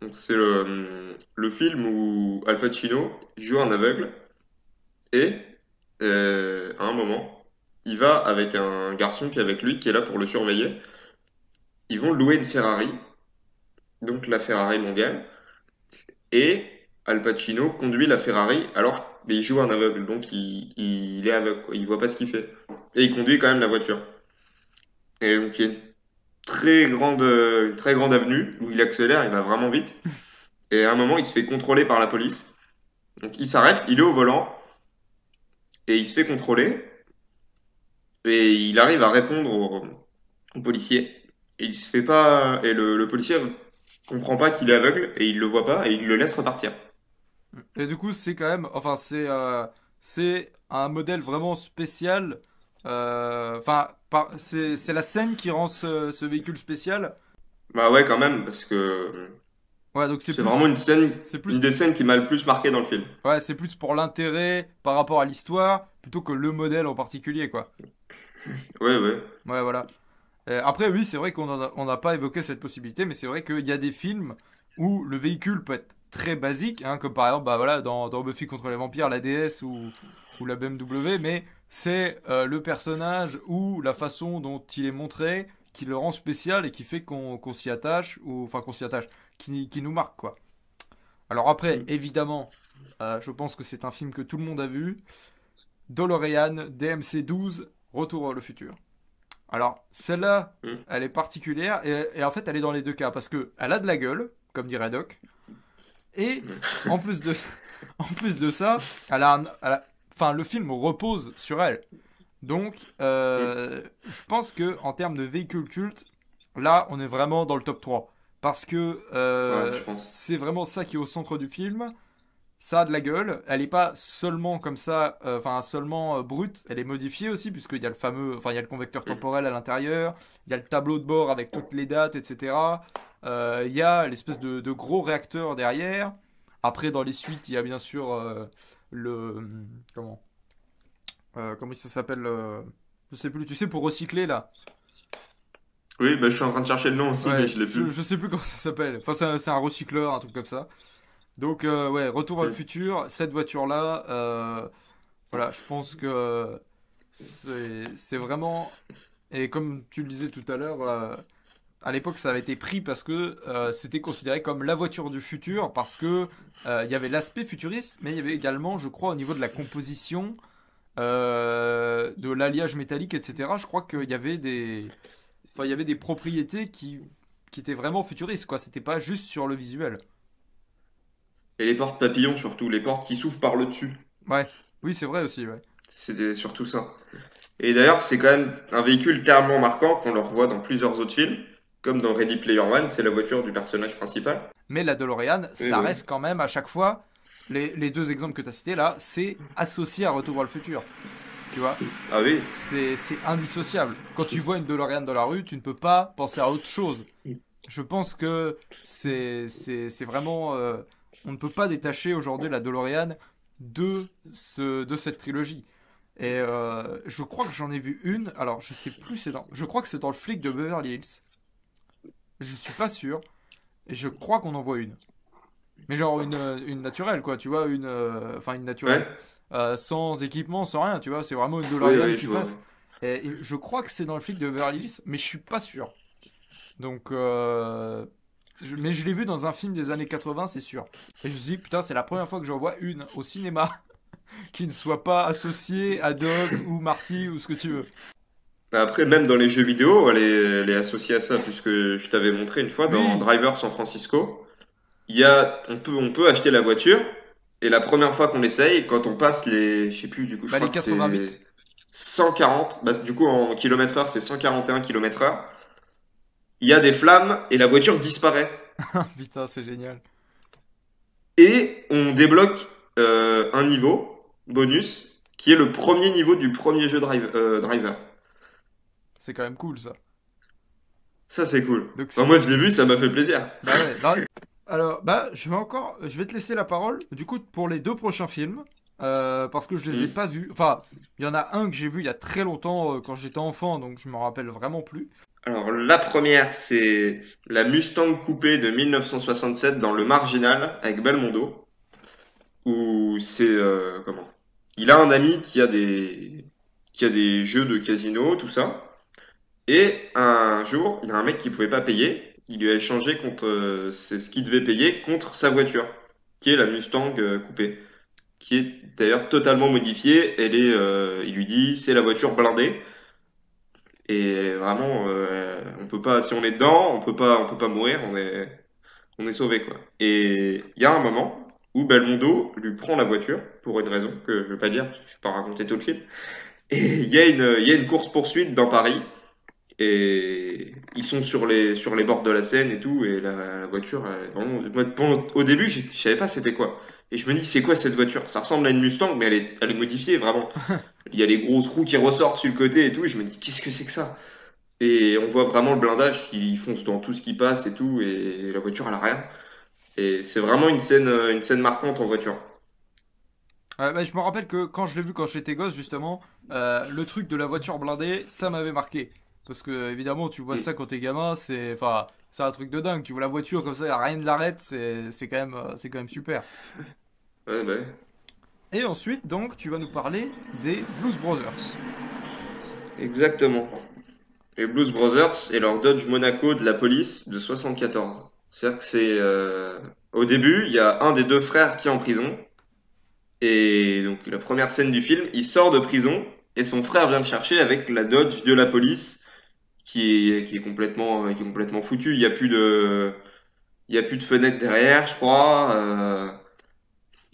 Donc c'est le film où Al Pacino joue un aveugle et à un moment, il va avec un garçon qui est avec lui, qui est là pour le surveiller. Ils vont louer une Ferrari, donc la Ferrari mondiale, et Al Pacino conduit la Ferrari alors mais il joue un aveugle, donc il est aveugle, quoi. Il voit pas ce qu'il fait. Et il conduit quand même la voiture. Et donc il y a une très grande avenue où il accélère, il va vraiment vite. Et à un moment, il se fait contrôler par la police. Donc il s'arrête, il est au volant, et il se fait contrôler. Et il arrive à répondre au policier. Et il se fait pas. Et le policier comprend pas qu'il est aveugle, et il le voit pas, et il le laisse repartir. Et du coup, c'est quand même, enfin, c'est un modèle vraiment spécial. Enfin, c'est la scène qui rend ce véhicule spécial. Bah ouais, quand même, parce que Ouais, donc c'est vraiment c'est une plus, des scènes qui m'a le plus marqué dans le film. ouais, c'est plus pour l'intérêt par rapport à l'histoire plutôt que le modèle en particulier, quoi. Ouais, ouais. Ouais, voilà. Après, oui, c'est vrai on n'a pas évoqué cette possibilité, mais c'est vrai qu'il y a des films où le véhicule peut être très basique, hein, comme par exemple bah, voilà, dans Buffy contre les vampires, la DS ou la BMW, mais c'est le personnage ou la façon dont il est montré qui le rend spécial et qui fait qu'on s'y attache, ou enfin qu'on s'y attache, qui nous marque, quoi. Alors après, Mm. évidemment, je pense que c'est un film que tout le monde a vu, DeLorean, DMC-12, Retour vers le futur. Alors, celle-là, Mm. elle est particulière et en fait, elle est dans les deux cas parce que elle a de la gueule, comme dirait Doc, et en plus de, en plus de ça, enfin, le film repose sur elle. Donc, Mm. je pense que en termes de véhicule culte, là, on est vraiment dans le top 3 parce que Ouais, je pense. c'est vraiment ça qui est au centre du film. Ça a de la gueule. Elle n'est pas seulement comme ça, enfin seulement brute. Elle est modifiée aussi puisqu'il y a le fameux, enfin il y a le convecteur Mm. temporel à l'intérieur. Il y a le tableau de bord avec toutes les dates, etc. Il y a l'espèce de gros réacteur derrière. Après dans les suites, il y a bien sûr le comment comment ça s'appelle je sais plus. Tu sais pour recycler là. Oui, bah, je suis en train de chercher le nom aussi, mais Ouais, je l'ai plus. je sais plus comment ça s'appelle. Enfin c'est un recycleur, un truc comme ça. Donc ouais, Retour vers le Mm. futur, cette voiture-là, voilà, je pense que c'est vraiment... Et comme tu le disais tout à l'heure, à l'époque ça avait été pris parce que c'était considéré comme la voiture du futur, parce que il y avait l'aspect futuriste, mais il y avait également, je crois, au niveau de la composition, de l'alliage métallique, etc., je crois qu'il y avait enfin, il y avait des propriétés qui étaient vraiment futuristes, quoi. C'était pas juste sur le visuel. Et les portes papillons surtout, les portes qui s'ouvrent par le dessus. Ouais, oui, c'est vrai aussi, ouais. Surtout ça. Et d'ailleurs, c'est quand même un véhicule tellement marquant qu'on le revoit dans plusieurs autres films, comme dans Ready Player One, c'est la voiture du personnage principal. Mais la DeLorean, Oui, ça oui. reste quand même à chaque fois, les deux exemples que tu as cités là, c'est associé à Retour vers le futur. Tu vois, Ah oui. c'est indissociable. Quand tu vois une DeLorean dans la rue, tu ne peux pas penser à autre chose. Je pense que c'est vraiment. On ne peut pas détacher aujourd'hui la DeLorean de cette trilogie. Et je crois que j'en ai vu une. Alors, je sais plus, je crois que c'est dans le flic de Beverly Hills. Je suis pas sûr. Et je crois qu'on en voit une. Mais genre une naturelle, quoi, tu vois, enfin une naturelle. Ouais, Sans équipement, sans rien, tu vois, c'est vraiment une oui, DeLorean oui, qui je vois. passe. Et je crois que c'est dans le flic de Beverly Hills, mais je suis pas sûr. Donc, mais je l'ai vu dans un film des années 80, c'est sûr. Et je me suis dit, putain, c'est la première fois que j'en vois une au cinéma qui ne soit pas associée à Doc ou Marty ou ce que tu veux. Bah, après, même dans les jeux vidéo, elle est associée à ça, puisque je t'avais montré une fois dans Oui, Driver San Francisco, on peut acheter la voiture, et la première fois qu'on l'essaye, quand on passe je sais plus, du coup, je bah crois les que c'est 88. 140, bah, du coup, en kilomètre heure, c'est 141 kilomètres heure. Il y a des flammes, et la voiture disparaît. Putain, c'est génial. Et on débloque un niveau bonus qui est le premier niveau du premier jeu Driver. C'est quand même cool ça. Ça, c'est cool. Donc, Enfin, moi, je l'ai vu, ça m'a fait plaisir. bah ouais. Bah, alors, bah, je vais te laisser la parole. Du coup, pour les deux prochains films, parce que je les ai Hmm. pas vus. Enfin, il y en a un que j'ai vu il y a très longtemps quand j'étais enfant, donc je me rappelle vraiment plus. Alors, la première, c'est la Mustang coupée de 1967 dans le Marginal avec Belmondo, où c'est comment? Il a un ami qui a des jeux de casino, tout ça. Et un jour, il y a un mec qui pouvait pas payer. Il lui a échangé contre c'est ce qu'il devait payer contre sa voiture, qui est la Mustang coupée, qui est d'ailleurs totalement modifiée. Il lui dit, c'est la voiture blindée. Et elle est vraiment, on peut pas, si on est dedans, on peut pas mourir. On est sauvé quoi. Et il y a un moment où Belmondo lui prend la voiture pour une raison que je vais pas dire, parce que je vais pas raconter tout le film. Et il y a une course poursuite dans Paris. Et ils sont sur les bords de la Seine et tout, et la voiture, vraiment, au début, je savais pas c'était quoi. Et je me dis, c'est quoi cette voiture? Ça ressemble à une Mustang, mais elle est modifiée, vraiment. Il y a les grosses roues qui ressortent sur le côté et tout, et je me dis, qu'est-ce que c'est que ça? Et on voit vraiment le blindage qui fonce dans tout ce qui passe et tout, et la voiture, elle a rien. Et c'est vraiment une scène marquante en voiture. Bah, je me rappelle que quand je l'ai vu quand j'étais gosse, justement, le truc de la voiture blindée, ça m'avait marqué. Parce que, évidemment, tu vois Mm. ça quand t'es gamin, enfin, c'est un truc de dingue. Tu vois la voiture comme ça, y a rien de l'arrête, c'est quand même super. Ouais, bah, ouais. Et ensuite, donc, tu vas nous parler des Blues Brothers. Exactement. Les Blues Brothers et leur Dodge Monaco de la police de 74. C'est-à-dire que au début, il y a un des deux frères qui est en prison. Et donc, la première scène du film, il sort de prison et son frère vient le chercher avec la Dodge de la police qui est complètement foutue. Il y a plus de fenêtre derrière, je crois.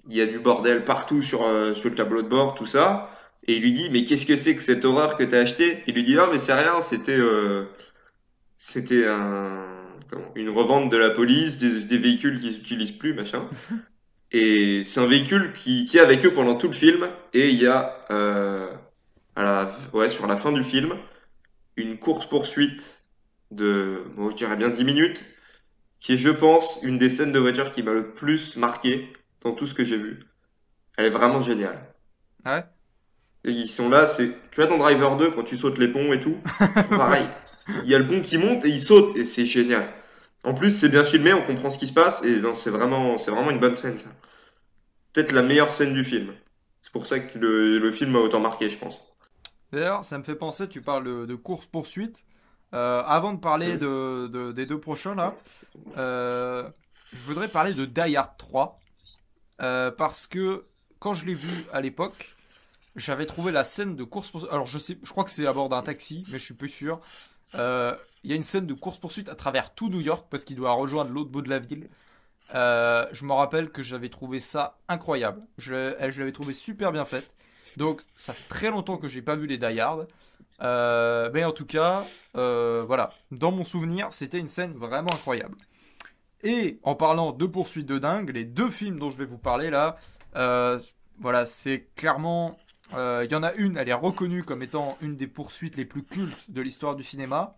Il y a du bordel partout sur le tableau de bord, tout ça. Et il lui dit, mais qu'est-ce que c'est que cette horreur que t'as acheté? Il lui dit, non, mais c'est rien, c'était une revente de la police, des véhicules qu'ils n'utilisent plus, machin. Et c'est un véhicule qui est avec eux pendant tout le film. Et il y a, sur la fin du film, une course-poursuite de, bon, je dirais bien 10 minutes, qui est, je pense, une des scènes de voiture qui m'a le plus marqué dans tout ce que j'ai vu. Elle est vraiment géniale. Ah ouais? Et ils sont là, tu vois dans Driver 2, quand tu sautes les ponts et tout, ils font pareil. Ouais. Il y a le pont qui monte et il saute, et c'est génial. En plus, c'est bien filmé, on comprend ce qui se passe, et non, c'est vraiment une bonne scène, ça. Peut-être la meilleure scène du film. C'est pour ça que le film m'a autant marqué, je pense. D'ailleurs, ça me fait penser, tu parles de course-poursuite. Avant de parler Hmm. des deux prochains, là, euh, je voudrais parler de Die Hard 3. Parce que quand je l'ai vu à l'époque, j'avais trouvé la scène de course-poursuite. Alors, je crois que c'est à bord d'un taxi, mais je suis plus sûr. Il y a une scène de course-poursuite à travers tout New York parce qu'il doit rejoindre l'autre bout de la ville. Je me rappelle que j'avais trouvé ça incroyable. Je l'avais trouvé super bien faite. Donc, ça fait très longtemps que j'ai pas vu les Die Hard. Mais en tout cas, voilà. Dans mon souvenir, c'était une scène vraiment incroyable. Et en parlant de poursuites de dingue, les deux films dont je vais vous parler là, euh, voilà, c'est clairement. Il y en a une, elle est reconnue comme étant une des poursuites les plus cultes de l'histoire du cinéma.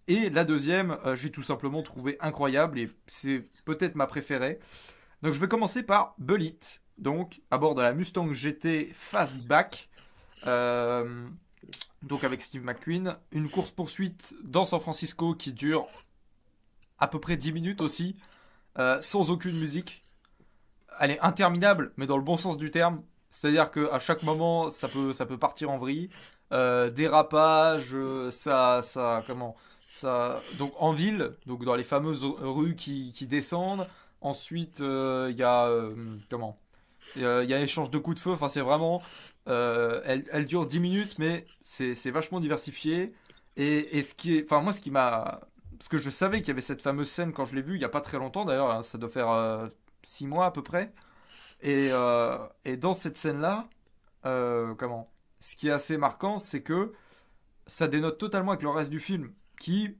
Et la deuxième, j'ai tout simplement trouvé incroyable et c'est peut-être ma préférée. Donc je vais commencer par Bullet, donc à bord de la Mustang GT Fastback, euh, donc avec Steve McQueen, une course-poursuite dans San Francisco qui dure à peu près 10 minutes aussi, sans aucune musique. elle est interminable, mais dans le bon sens du terme. C'est-à-dire qu'à chaque moment, ça peut partir en vrille. Dérapage, donc en ville, donc dans les fameuses rues qui descendent. Ensuite, il y a, il y a échange de coups de feu. Enfin, c'est vraiment, elle dure 10 minutes, mais c'est vachement diversifié. Et ce qui est, enfin, moi, ce qui m'a, parce que je savais qu'il y avait cette fameuse scène quand je l'ai vue il y a pas très longtemps d'ailleurs, hein, ça doit faire 6 mois à peu près. Et dans cette scène-là, ce qui est assez marquant, c'est que ça dénote totalement avec le reste du film, qui,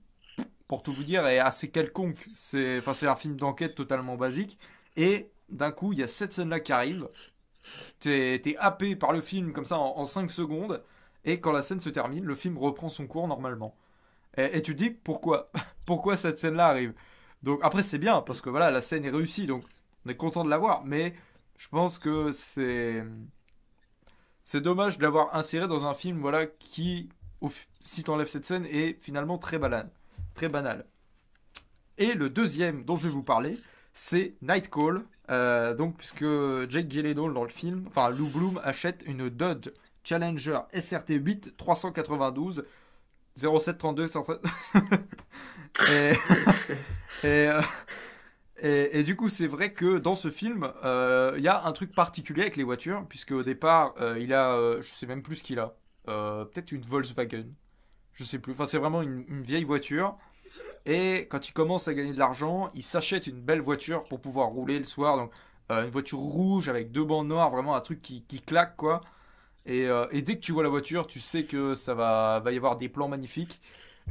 pour tout vous dire, est assez quelconque. C'est un film d'enquête totalement basique. Et d'un coup, il y a cette scène-là qui arrive. T'es happé par le film comme ça en 5 secondes. Et quand la scène se termine, le film reprend son cours normalement. Et tu te dis pourquoi pourquoi cette scène-là arrive. Donc après c'est bien parce que voilà la scène est réussie donc on est content de la voir. Mais je pense que c'est dommage de l'avoir inséré dans un film voilà qui si t'enlèves cette scène est finalement très banal, très banal. Et le deuxième dont je vais vous parler, c'est Night Call. Donc, puisque Jake Gyllenhaal dans le film, enfin Lou Bloom achète une Dodge Challenger SRT 8 392 0732 107. et, et, et du coup, c'est vrai que dans ce film, il y a un truc particulier avec les voitures, puisque au départ, il a, je sais même plus ce qu'il a, peut-être une Volkswagen, je sais plus. Enfin, c'est vraiment une vieille voiture. Et quand il commence à gagner de l'argent, il s'achète une belle voiture pour pouvoir rouler le soir. Donc, une voiture rouge avec deux bancs noirs, vraiment un truc qui claque, quoi. Et dès que tu vois la voiture, tu sais que va y avoir des plans magnifiques.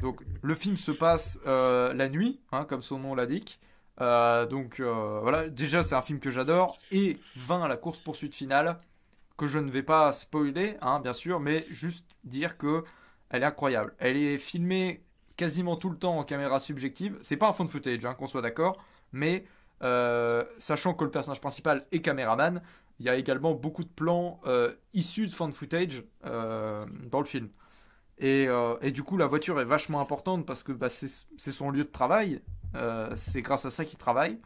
Donc, le film se passe la nuit, hein, comme son nom l'indique. Voilà, déjà, c'est un film que j'adore. Et 20 la course-poursuite finale, que je ne vais pas spoiler, hein, bien sûr, mais juste dire que elle est incroyable. Elle est filmée quasiment tout le temps en caméra subjective. C'est pas un fond de footage, hein, qu'on soit d'accord, mais sachant que le personnage principal est caméraman, il y a également beaucoup de plans issus de fan footage dans le film. Et du coup, la voiture est vachement importante parce que bah, c'est son lieu de travail. C'est grâce à ça qu'il travaille.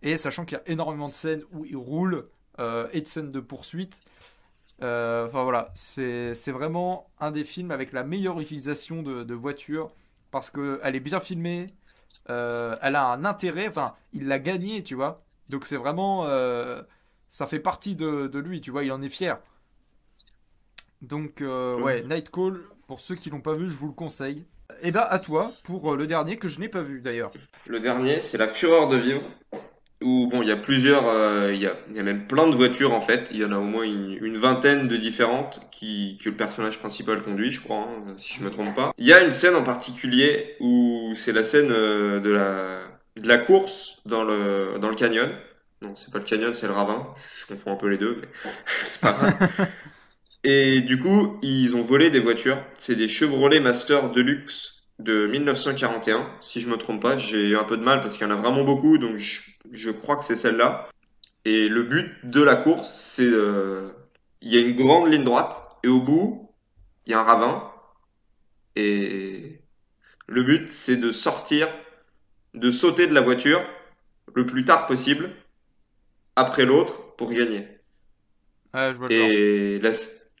Et sachant qu'il y a énormément de scènes où il roule et de scènes de poursuite. Enfin voilà, c'est vraiment un des films avec la meilleure utilisation de voiture parce qu'elle est bien filmée, elle a un intérêt, enfin, il l'a gagné, tu vois. Donc c'est vraiment, ça fait partie de lui, tu vois, il en est fier. Donc ouais, Night Call, pour ceux qui l'ont pas vu, je vous le conseille. Et bah à toi pour le dernier que je n'ai pas vu d'ailleurs. Le dernier, c'est La Fureur de vivre, où bon, il y a plusieurs, il y a même plein de voitures en fait. Il y en a au moins une vingtaine de différentes que le personnage principal conduit, je crois, hein, si je me trompe pas. Il y a une scène en particulier où c'est la scène de la course dans le canyon. Non, c'est pas le canyon, c'est le ravin. Je confonds un peu les deux, mais c'est pas grave. Et du coup, ils ont volé des voitures. C'est des Chevrolet Master Deluxe de 1941, si je me trompe pas. J'ai eu un peu de mal parce qu'il y en a vraiment beaucoup, donc je crois que c'est celle-là. Et le but de la course, c'est il y a une grande ligne droite et au bout, il y a un ravin. Et le but, c'est de sortir, de sauter de la voiture le plus tard possible après l'autre pour gagner. Ouais, je vois le genre. Et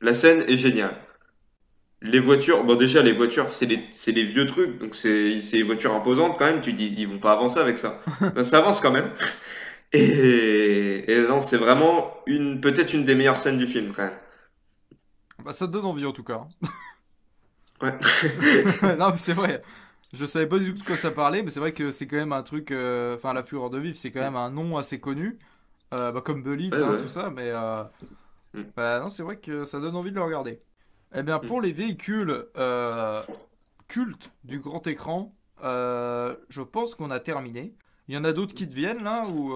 la scène est géniale. Les voitures, bon déjà les voitures c'est les vieux trucs, donc c'est des voitures imposantes quand même, tu dis ils vont pas avancer avec ça. Ben, ça avance quand même. Et non, c'est vraiment peut-être une des meilleures scènes du film quand même. Bah ça te donne envie en tout cas. Ouais. Non mais c'est vrai. Je savais pas du tout de quoi ça parlait, mais c'est vrai que c'est quand même un truc. Enfin, La Fureur de Vivre, c'est quand même un nom assez connu. Bah, comme Bullitt, Ouais, hein, ouais. tout ça, mais Mm, bah, non, c'est vrai que ça donne envie de le regarder. Eh bien, mm. pour les véhicules cultes du grand écran, je pense qu'on a terminé. Il y en a d'autres qui te viennent là ou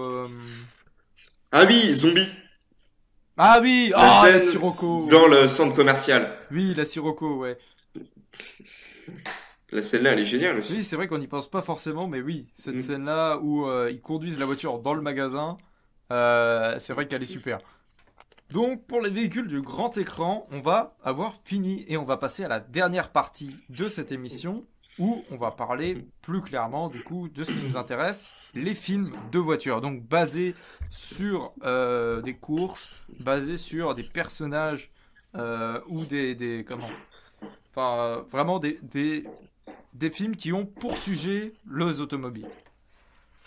Ah oui, Zombie, Ah oui, la ah la scène Sirocco, dans oui, le centre commercial. oui la Sirocco, ouais. La scène-là, elle est géniale aussi. Oui, c'est vrai qu'on n'y pense pas forcément, mais oui, cette Mm, scène-là où ils conduisent la voiture dans le magasin, c'est vrai qu'elle est super. Donc, pour les véhicules du grand écran, on va avoir fini et on va passer à la dernière partie de cette émission. où on va parler plus clairement du coup de ce qui nous intéresse, les films de voitures. Donc basés sur des courses, basés sur des personnages ou comment? Enfin, vraiment des films qui ont pour sujet les automobiles.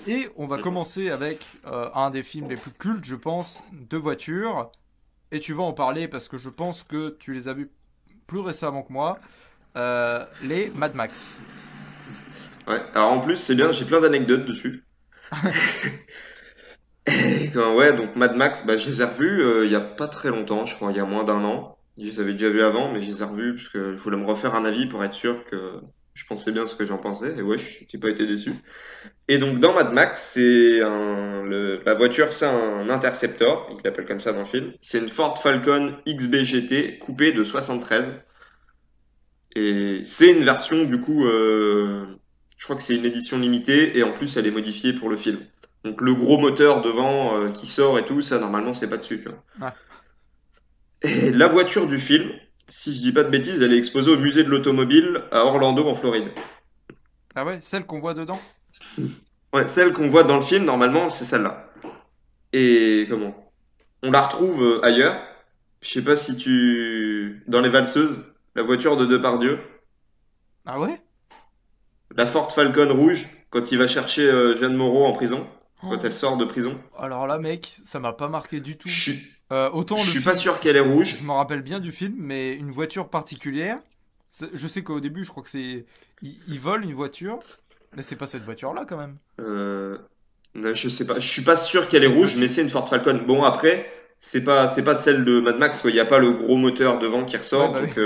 Et on va commencer avec un des films les plus cultes, je pense, de voitures. Et tu vas en parler parce que je pense que tu les as vus plus récemment que moi. Les Mad Max. Ouais. Alors en plus, c'est bien, j'ai plein d'anecdotes dessus. Ouais, donc Mad Max, bah, je les ai revus il y a pas très longtemps, je crois, il y a moins d'un an. Je les avais déjà vus avant, mais je les ai revus parce que je voulais me refaire un avis pour être sûr que je pensais bien ce que j'en pensais. Et ouais, je n'ai pas été déçu. Et donc dans Mad Max, la voiture, c'est un Interceptor, il l'appelle comme ça dans le film. C'est une Ford Falcon XB GT coupée de 73. Et c'est une version, du coup, je crois que c'est une édition limitée, et en plus, elle est modifiée pour le film. Donc le gros moteur devant qui sort et tout, ça, normalement, c'est pas dessus, tu vois. Ouais. Et la voiture du film, si je dis pas de bêtises, elle est exposée au musée de l'automobile à Orlando, en Floride. Ah ouais, celle qu'on voit dedans? Ouais, celle qu'on voit dans le film, normalement, c'est celle-là. Et comment? On la retrouve ailleurs. Je sais pas si tu... Dans Les Valseuses, la voiture de Depardieu, Ah ouais? la Ford Falcon rouge, quand il va chercher Jeanne Moreau en prison, quand elle Oh, sort de prison. alors là, mec, ça m'a pas marqué du tout. Je suis, Autant je le suis pas film, sûr qu'elle est rouge. je me rappelle bien du film, mais une voiture particulière. Je sais qu'au début, je crois que c'est. Ils volent une voiture, mais c'est pas cette voiture-là quand même. Euh, je sais pas. Je suis pas sûr qu'elle est C'est une rouge, mais voiture. c'est une Ford Falcon. Bon, après, c'est pas celle de Mad Max, quoi. Il n'y a pas le gros moteur devant qui Ouais, ressort, bah oui. donc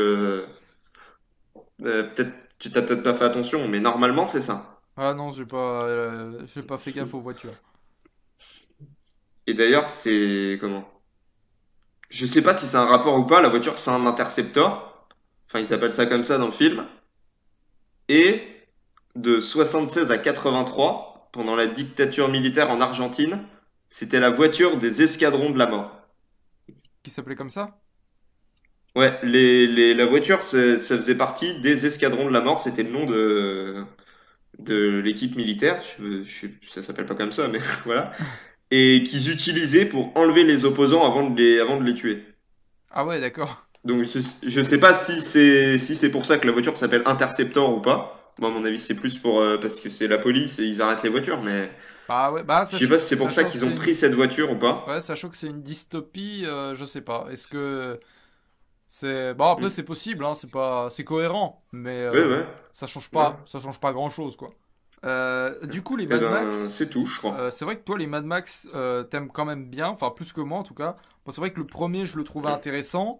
peut-être tu t'as peut-être pas fait attention, mais normalement c'est ça. Ah non, j'ai pas fait gaffe aux voitures. Et d'ailleurs, c'est comment? Je sais pas si c'est un rapport ou pas. La voiture, c'est un Interceptor. Enfin, ils appellent ça comme ça dans le film. Et de 76 à 83, pendant la dictature militaire en Argentine, c'était la voiture des escadrons de la mort. Qui s'appelait comme ça? Ouais, la voiture, ça faisait partie des escadrons de la mort. C'était le nom de l'équipe militaire. Ça s'appelle pas comme ça, mais voilà. Et qu'ils utilisaient pour enlever les opposants avant de les tuer. Ah ouais, d'accord. Donc je sais pas si c'est pour ça que la voiture s'appelle Interceptor ou pas. Moi, à mon avis, c'est plus pour parce que c'est la police et ils arrêtent les voitures, mais Bah ouais, bah je sais pas si c'est pour ça sachant que qu'ils ont pris cette voiture ou pas. ouais, sachant que c'est une dystopie, je sais pas. Est-ce que c'est bon après Hmm. c'est possible, hein, c'est cohérent, mais Ouais, ouais, ouais. ça change pas grand-chose quoi. Du coup les Eh Mad ben, Max, c'est tout, je crois. c'est vrai que toi les Mad Max t'aimes quand même bien, enfin plus que moi en tout cas. Bon, c'est vrai que le premier je le trouvais intéressant.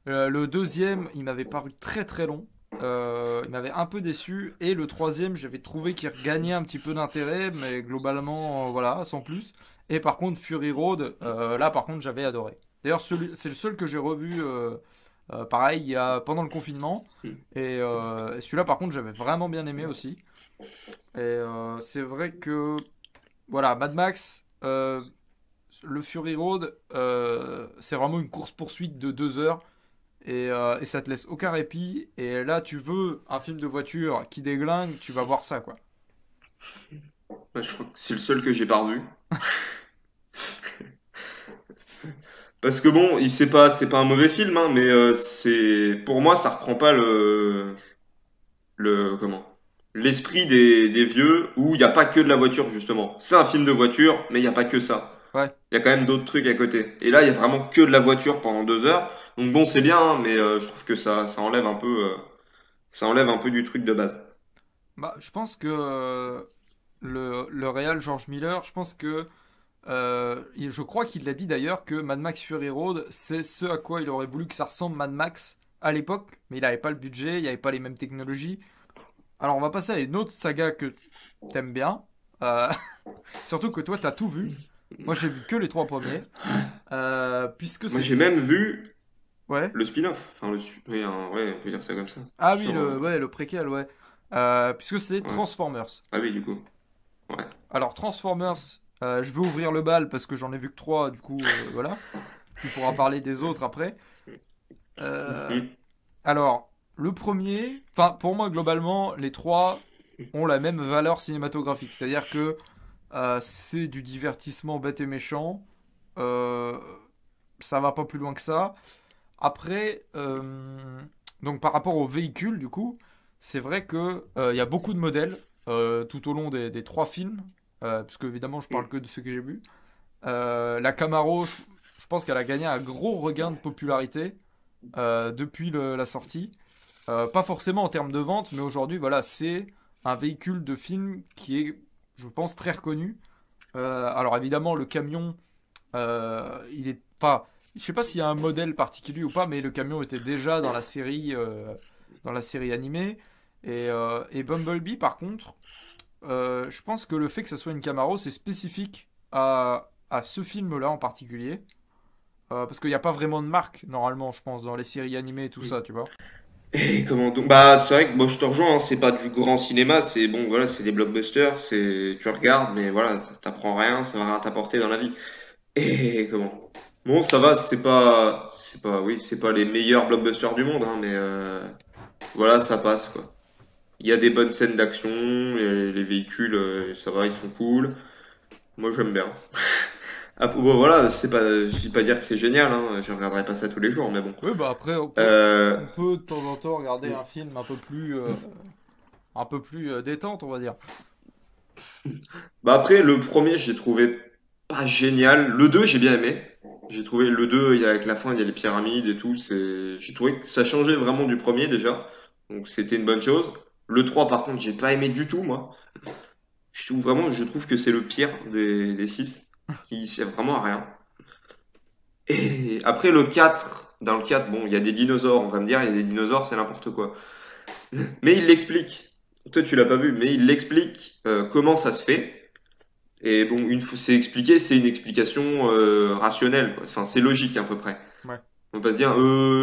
Le deuxième, il m'avait paru très très long. Il m'avait un peu déçu. Et le troisième, j'avais trouvé qu'il regagnait un petit peu d'intérêt, mais globalement, voilà, sans plus. Et par contre, Fury Road, là par contre, j'avais adoré. D'ailleurs, c'est le seul que j'ai revu, pareil, pendant le confinement. Hmm. Et celui-là, par contre, j'avais vraiment bien aimé aussi. Et c'est vrai que, voilà, Mad Max, le Fury Road, c'est vraiment une course-poursuite de 2 heures et ça te laisse aucun répit. Et là, tu veux un film de voiture qui déglingue, tu vas voir ça, quoi. Ouais, je crois que c'est le seul que j'ai pas revu. Parce que bon, c'est pas un mauvais film, hein, mais pour moi, ça reprend pas comment? L'esprit des vieux où il n'y a pas que de la voiture, justement. C'est un film de voiture, mais il n'y a pas que ça. Ouais. Il y a quand même d'autres trucs à côté. Et là, il y a vraiment que de la voiture pendant 2 heures. Donc bon, c'est bien, hein, mais je trouve que ça enlève un peu du truc de base. Bah, je pense que le réal George Miller, je pense que je crois qu'il l'a dit d'ailleurs que Mad Max Fury Road, c'est ce à quoi il aurait voulu que ça ressemble Mad Max à l'époque, mais il n'avait pas le budget, il n'y avait pas les mêmes technologies. Alors on va passer à une autre saga que t'aimes bien, euh, surtout que toi t'as tout vu. Moi j'ai vu que les trois premiers, puisque Moi, c'est j'ai même vu ouais. le spin-off. Enfin, oui, ouais, on peut dire ça comme ça. Ah oui, Sur, le préquel, ouais. Puisque c'est ouais. Transformers. Ah oui, du coup. Ouais. Alors Transformers, je vais ouvrir le bal parce que j'en ai vu que trois, du coup, voilà. Tu pourras parler des autres après. Euh, Mhm. alors, le premier, enfin pour moi globalement, les trois ont la même valeur cinématographique. C'est-à-dire que c'est du divertissement bête et méchant. Euh, Ça va pas plus loin que ça. Après, donc par rapport au véhicule, du coup, c'est vrai que il y a beaucoup de modèles tout au long des trois films, puisque évidemment je parle que de ceux que j'ai vus. La Camaro, je pense qu'elle a gagné un gros regain de popularité depuis la sortie. Pas forcément en termes de vente, mais aujourd'hui, voilà, c'est un véhicule de film qui est, je pense, très reconnu. Alors évidemment, le camion, il est, enfin, je sais pas s'il y a un modèle particulier ou pas, mais le camion était déjà dans la série animée. Et Bumblebee, par contre, je pense que le fait que ça soit une Camaro, c'est spécifique à ce film-là en particulier. Parce qu'il n'y a pas vraiment de marque, normalement, je pense, dans les séries animées et tout ça, tu vois. Et comment donc? Bah, c'est vrai que moi je te rejoins, hein, c'est pas du grand cinéma, c'est bon, voilà, c'est des blockbusters, c'est tu regardes, mais voilà, ça t'apprend rien, ça va rien t'apporter dans la vie. Et comment? Bon, ça va, oui, c'est pas les meilleurs blockbusters du monde, hein, mais voilà, ça passe quoi. Il y a des bonnes scènes d'action, les véhicules, ça va, ils sont cool. Moi, j'aime bien. Ah, bon, voilà, c'est pas, je dis pas dire que c'est génial, hein, je regarderai pas ça tous les jours, mais bon. Oui, bah après, Euh, on peut de temps en temps regarder un film un peu plus détente, on va dire. Bah après, le premier, j'ai trouvé pas génial. Le 2 j'ai bien aimé. J'ai trouvé le 2 avec la fin, il y a les pyramides et tout. J'ai trouvé que ça changeait vraiment du premier déjà. Donc c'était une bonne chose. Le 3 par contre, j'ai pas aimé du tout, moi. Je trouve que c'est le pire des 6 qui sert vraiment à rien. Et après, le 4 dans le 4 bon, il y a des dinosaures. On va me dire, il y a des dinosaures, c'est n'importe quoi. Mais il l'explique. Toi, tu l'as pas vu, mais il l'explique comment ça se fait. Et bon, une fois c'est expliqué, c'est une explication rationnelle, quoi. Enfin, c'est logique à peu près. Ouais. On va pas se dire,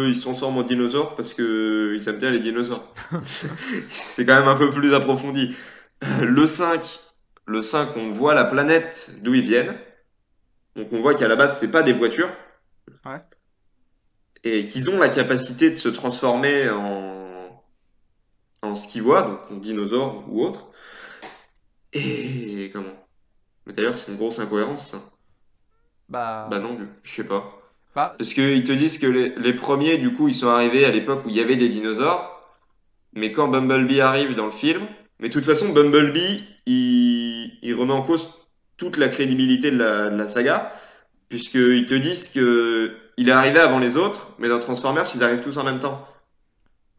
ils se transforment en dinosaures parce que ils aiment bien les dinosaures. C'est quand même un peu plus approfondi. Le 5, le 5, on voit la planète d'où ils viennent. Donc on voit qu'à la base, c'est pas des voitures Ouais. et qu'ils ont la capacité de se transformer en ce qu'ils voient, donc en dinosaures ou autre. Et comment? Mais d'ailleurs, c'est une grosse incohérence, ça. Bah Bah, non, je sais pas. bah, Parce qu'ils te disent que les premiers, du coup, ils sont arrivés à l'époque où il y avait des dinosaures, mais quand Bumblebee arrive dans le film, mais de toute façon, Bumblebee, il remet en cause toute la crédibilité de la saga, puisqu'ils te disent que il est arrivé avant les autres, mais dans Transformers, ils arrivent tous en même temps.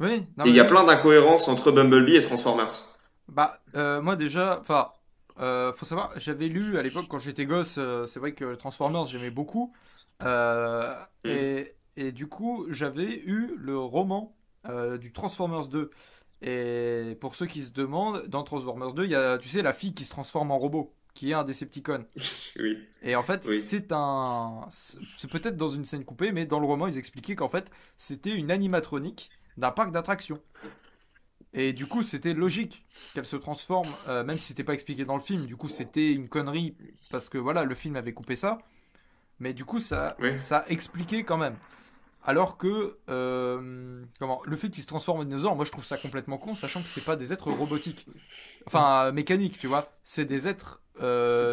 oui, non Et il mais y a oui. plein d'incohérences entre Bumblebee et Transformers. Bah, moi déjà, enfin, faut savoir, j'avais lu à l'époque quand j'étais gosse, c'est vrai que Transformers j'aimais beaucoup, Hmm. et du coup j'avais eu le roman du Transformers 2. Et pour ceux qui se demandent, dans Transformers 2, il y a, tu sais, la fille qui se transforme en robot, qui est un Decepticon. Oui, Et en fait, oui. c'est peut-être dans une scène coupée, mais dans le roman, ils expliquaient qu'en fait, c'était une animatronique d'un parc d'attractions. Et du coup, c'était logique qu'elle se transforme, même si c'était pas expliqué dans le film. Du coup, c'était une connerie parce que voilà, le film avait coupé ça. Mais du coup, Oui, ça expliquait quand même. Alors que comment, le fait qu'ils se transforment en dinosaures, moi je trouve ça complètement con, sachant que c'est pas des êtres robotiques, enfin mécaniques, tu vois, c'est des êtres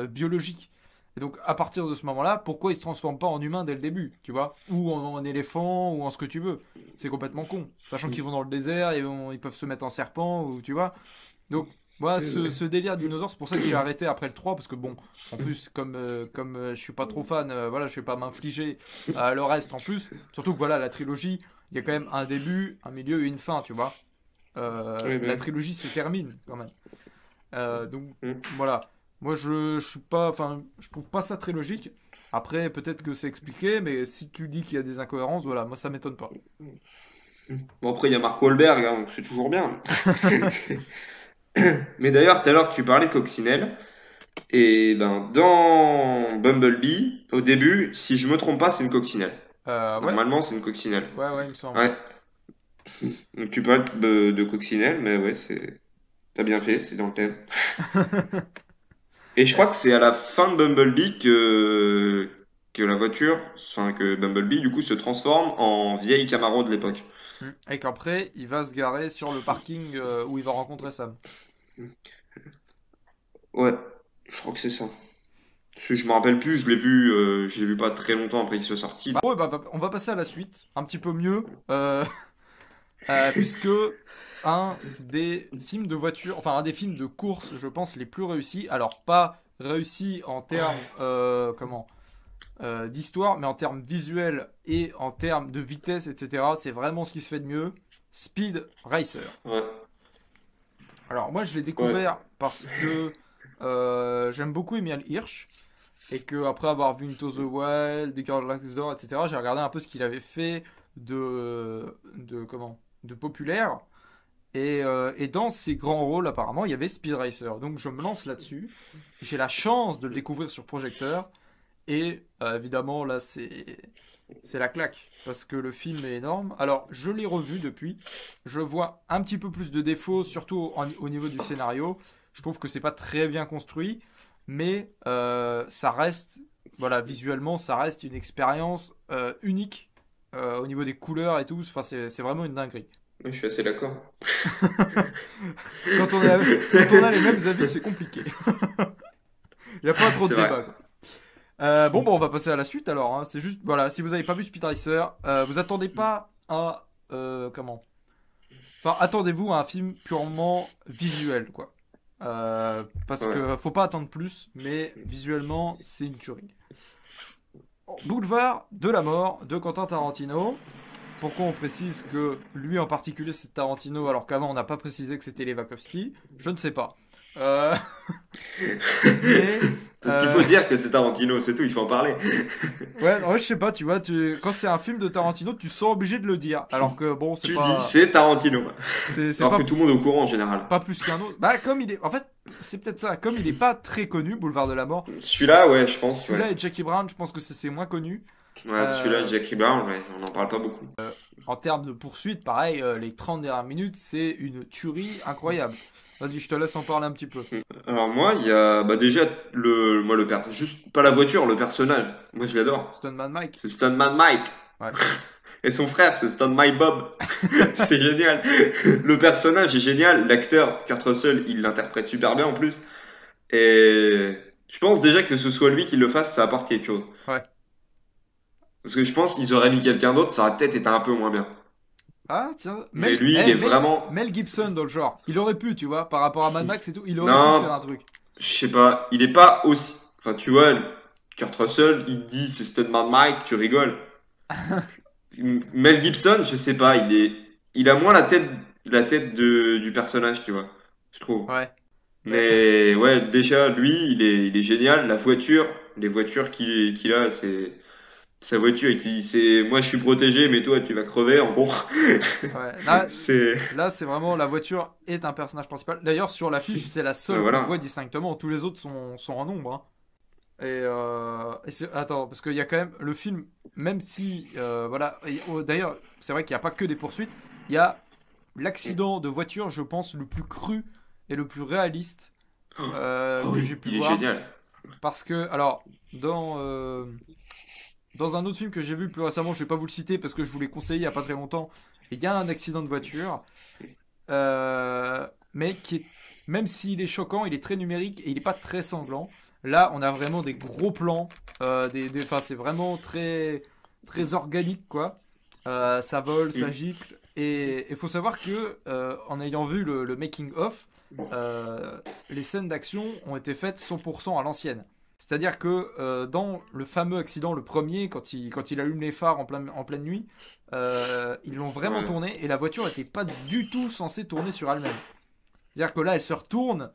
biologiques. Et donc à partir de ce moment-là, pourquoi ils se transforment pas en humains dès le début, tu vois, ou en éléphant ou en ce que tu veux. C'est complètement con, sachant qu'ils vont dans le désert et ils peuvent se mettre en serpent ou tu vois. Donc voilà, oui, oui. ce délire dinosaure, c'est pour ça que j'ai arrêté après le 3 parce que bon, en plus comme je suis pas trop fan, voilà, je vais pas m'infliger le reste en plus. Surtout que voilà, la trilogie, il y a quand même un début, un milieu et une fin, tu vois. Oui, La oui. trilogie se termine quand même. Donc Hmm. voilà, moi je suis pas, enfin, je trouve pas ça très logique. Après, peut-être que c'est expliqué, mais si tu dis qu'il y a des incohérences, voilà, moi ça m'étonne pas. Bon, après, il y a Mark Wahlberg, hein, donc c'est toujours bien. Mais d'ailleurs, tout à l'heure, tu parlais de Coccinelle. Et ben, dans Bumblebee, au début, si je me trompe pas, c'est une coccinelle. Ouais, Normalement, c'est une coccinelle. ouais, il me semble, ouais. Ouais. Donc tu parles de coccinelle, mais ouais, t'as bien fait, c'est dans le thème. Et je crois que c'est à la fin de Bumblebee que la voiture, enfin que Bumblebee du coup se transforme en vieille Camaro de l'époque. Et qu'après, il va se garer sur le parking où il va rencontrer Sam. Ouais, je crois que c'est ça. Parce que je me rappelle plus, je l'ai vu pas très longtemps après qu'il soit sorti. Bah, ouais, bah, on va passer à la suite, un petit peu mieux, puisque un des films de voiture, enfin un des films de course, je pense, les plus réussis, alors pas réussis en termes, comment, d'histoire, mais en termes visuels et en termes de vitesse, etc., c'est vraiment ce qui se fait de mieux, Speed Racer. Ouais, Alors moi je l'ai ouais, découvert parce que j'aime beaucoup Emile Hirsch et que après avoir vu Into the Wild, The Girl Next Door, etc., j'ai regardé un peu ce qu'il avait fait de populaire et dans ses grands rôles apparemment il y avait Speed Racer. Donc je me lance là-dessus. J'ai la chance de le découvrir sur projecteur et évidemment là c'est la claque parce que le film est énorme. Alors je l'ai revu depuis, je vois un petit peu plus de défauts, surtout au niveau du scénario. Je trouve que c'est pas très bien construit, mais ça reste, voilà, visuellement ça reste une expérience unique au niveau des couleurs et tout. Enfin c'est vraiment une dinguerie. je suis assez d'accord. Quand on a les mêmes avis, c'est compliqué. Il n'y a pas trop de C'est vrai. débat, quoi. Bon, on va passer à la suite alors, hein. C'est juste, voilà, si vous n'avez pas vu Speed Racer, vous attendez pas à. Comment? Enfin, attendez-vous à un film purement visuel, quoi. Parce Ouais. que faut pas attendre plus, mais visuellement, c'est une tuerie. Boulevard de la mort de Quentin Tarantino. Pourquoi on précise que lui en particulier c'est Tarantino alors qu'avant on n'a pas précisé que c'était les Wachowski? Je ne sais pas. Euh, mais Parce qu'il faut euh, dire que c'est Tarantino, c'est tout, il faut en parler. Ouais, je sais pas, tu vois, quand c'est un film de Tarantino, tu sens obligé de le dire. Alors que bon, Tu dis c'est Tarantino. c'est Alors que tout le monde est au courant en général. pas plus qu'un autre. Bah, comme il est, en fait, c'est peut-être ça. Comme il est pas très connu, Boulevard de la Mort. Celui-là, ouais, je pense, ouais. Celui-là et Jackie Brown, je pense que c'est moins connu. Ouais, celui-là, Euh, Jackie Brown, ouais, on n'en parle pas beaucoup. En termes de poursuite, pareil, les 30 dernières minutes, c'est une tuerie incroyable. Vas-y, je te laisse en parler un petit peu. Alors moi, il y a bah déjà juste pas la voiture, le personnage. Moi, je l'adore. Stoneman Mike. C'est Stuntman Mike. Ouais. Et son frère, c'est Stuntman Bob. C'est génial. Le personnage est génial. L'acteur, Kurt Russell, il l'interprète super bien en plus. Et je pense déjà que ce soit lui qui le fasse, ça apporte quelque chose. Ouais. Parce que je pense qu'ils auraient mis quelqu'un d'autre, ça aurait peut-être été un peu moins bien. Ah, tiens, Mais lui, il est vraiment... Mel Gibson dans le genre. Il aurait pu, tu vois, par rapport à Mad Max et tout, il aurait pu faire Non, un truc. je sais pas. Il est pas aussi... Enfin, tu vois, Kurt Russell, il dit c'est Stuntman Mike, tu rigoles. Mel Gibson, je sais pas, il a moins la tête du personnage, tu vois, je trouve. Ouais. Mais Mais ouais, déjà, lui, il est génial. La voiture, les voitures qu'il a, c'est sa voiture. Il dit, moi, je suis protégé, mais toi, tu vas crever, en gros. ouais, C'est, là c'est vraiment la voiture est un personnage principal. D'ailleurs, sur l'affiche, c'est la seule qu'on voilà. voit distinctement. Tous les autres sont en ombre, hein. Attends, parce qu'il y a quand même le film, même si voilà. D'ailleurs, c'est vrai qu'il n'y a pas que des poursuites. Il y a l'accident de voiture, je pense, le plus cru et le plus réaliste Oh que oui, j'ai pu il est voir. génial. Parce que, alors, dans un autre film que j'ai vu plus récemment, je vais pas vous le citer parce que je vous l'ai conseillé il y a pas très longtemps, il y a un accident de voiture, mais qui est, même s'il est choquant, il est très numérique et il est pas très sanglant. Là, on a vraiment des gros plans, enfin, c'est vraiment très organique, quoi. Ça vole, ça Mm. gicle. Et il faut savoir que, en ayant vu le making of, les scènes d'action ont été faites 100% à l'ancienne. C'est-à-dire que dans le fameux accident, le premier, quand il allume les phares en pleine nuit, ils l'ont vraiment Ouais. tourné et la voiture n'était pas du tout censée tourner sur elle-même. C'est-à-dire que là, elle se retourne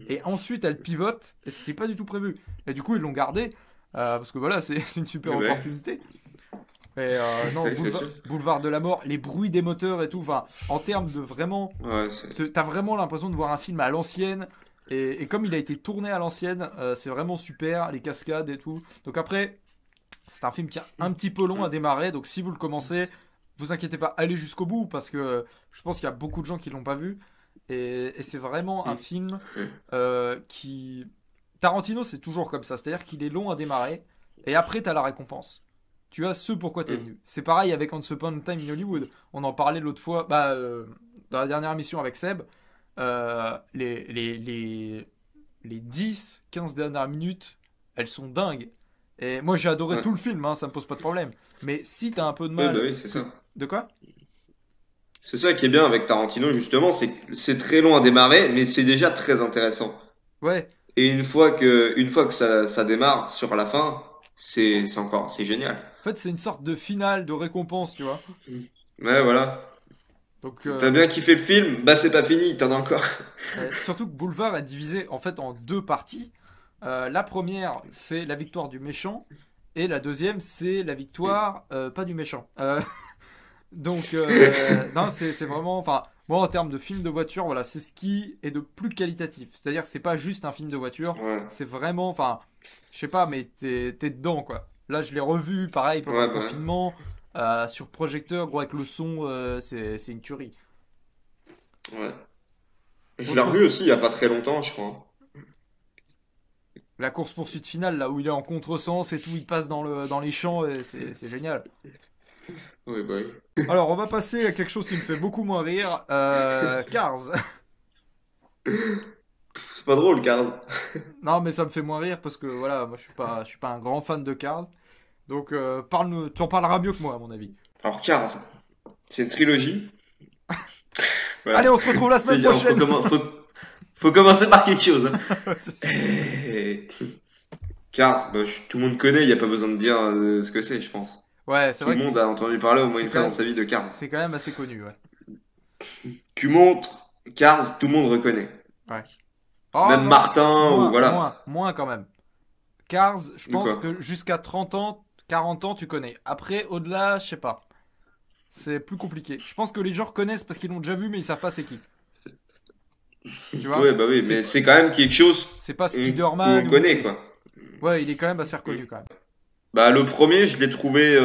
et ensuite elle pivote et c'était pas du tout prévu. Et du coup, ils l'ont gardé parce que voilà, c'est une super Eh ben, opportunité. Et non, ouais, c'est sûr. Boulevard de la mort, les bruits des moteurs et tout, enfin, en termes de vraiment. Ouais, T'as vraiment l'impression de voir un film à l'ancienne. Et comme il a été tourné à l'ancienne, c'est vraiment super, les cascades et tout. Donc après, c'est un film qui est un petit peu long à démarrer. Donc si vous le commencez, vous inquiétez pas, allez jusqu'au bout parce que je pense qu'il y a beaucoup de gens qui l'ont pas vu. Et c'est vraiment un Mm. film qui. Tarantino, c'est toujours comme ça. C'est-à-dire qu'il est long à démarrer. Et après, t'as la récompense. tu as ce pourquoi t'es Mm. venu. C'est pareil avec Once Upon a Time in Hollywood. On en parlait l'autre fois, dans la dernière émission avec Seb. Les 10-15 dernières minutes, elles sont dingues. Et moi, j'ai adoré Ouais. tout le film, hein, ça me pose pas de problème. Mais si t'as un peu de Ouais, bah mal, oui, c'est que... ça. De quoi? C'est ça qui est bien avec Tarantino, justement, c'est que c'est très long à démarrer, mais c'est déjà très intéressant. Ouais, Et une fois que ça démarre sur la fin, c'est génial. en fait, c'est une sorte de finale, de récompense, tu vois. Ouais, voilà. Donc, T'as bien kiffé le film? Bah, c'est pas fini, t'en as encore. surtout que Boulevard est divisé en fait en deux parties. La première, c'est la victoire du méchant, et la deuxième, c'est la victoire pas du méchant. Donc, non, c'est vraiment. Enfin, moi, en termes de film de voiture, voilà, c'est ce qui est de plus qualitatif. C'est-à-dire que c'est pas juste un film de voiture, Ouais, c'est vraiment. Enfin, je sais pas, mais t'es dedans, quoi. Là, je l'ai revu, pareil, pendant le ouais, bah, confinement, sur projecteur, gros, avec le son, c'est une tuerie. ouais. Je l'ai Autre revu chose, aussi il y a pas très longtemps, je crois. la course-poursuite finale, là où il est en contresens et tout, il passe dans les champs, et c'est génial. Oui, bah oui. Alors, on va passer à quelque chose qui me fait beaucoup moins rire, Cars. C'est pas drôle, Cars. Non, mais ça me fait moins rire parce que voilà, moi je suis pas un grand fan de Cars. Donc parle-nous, tu en parleras mieux que moi à mon avis. Alors, Cars, c'est une trilogie. Allez, Voilà. on se retrouve la semaine Faut, prochaine. faut commencer par quelque chose, hein. C'est sûr. Et- Cars, bah, tout le monde connaît, il n'y a pas besoin de dire ce que c'est, je pense. Ouais, c'est Tout le vrai que monde a entendu parler au moins c'est une fois quand dans même, sa vie de Cars. c'est quand même assez connu, ouais. Tu montres Cars, tout le monde reconnaît. Ouais. Oh Même non, Martin, ou voilà. moins quand même. Cars, je De pense quoi? que jusqu'à 30 ans, 40 ans, tu connais. Après, au-delà, je sais pas. C'est plus compliqué. Je pense que les gens reconnaissent parce qu'ils l'ont déjà vu, mais ils savent pas c'est qui. Tu Ouais, vois? bah oui, C'est mais pas, c'est quand même quelque chose c'est pas qu'on Spider-Man ou connaît, Mickey. quoi. Ouais, il est quand même assez reconnu quand même. Bah, le premier, je l'ai trouvé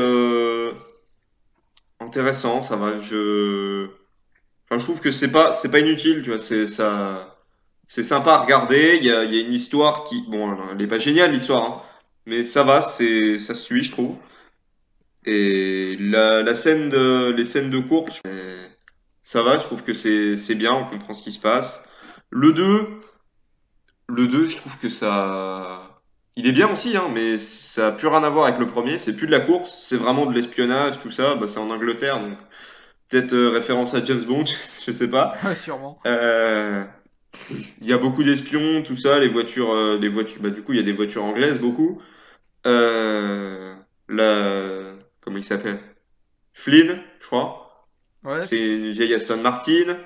intéressant, ça va. Enfin, je trouve que c'est pas inutile, tu vois. C'est sympa à regarder. Il y a une histoire qui, bon, elle est pas géniale l'histoire, hein, mais ça va, ça se suit, je trouve. Et les scènes de course, ça va, je trouve que c'est bien, on comprend ce qui se passe. Le 2 le 2 je trouve que ça, il est bien aussi, hein, mais ça a plus rien à voir avec le premier. C'est plus de la course, c'est vraiment de l'espionnage, tout ça. Bah, c'est en Angleterre, donc peut-être référence à James Bond, je sais pas. Ouais, sûrement. Euh, Il y a beaucoup d'espions, tout ça, les voitures, bah, du coup, il y a des voitures anglaises, beaucoup. Euh, comment il s'appelle? Flynn, je crois. Ouais, C'est une vieille Aston Martin.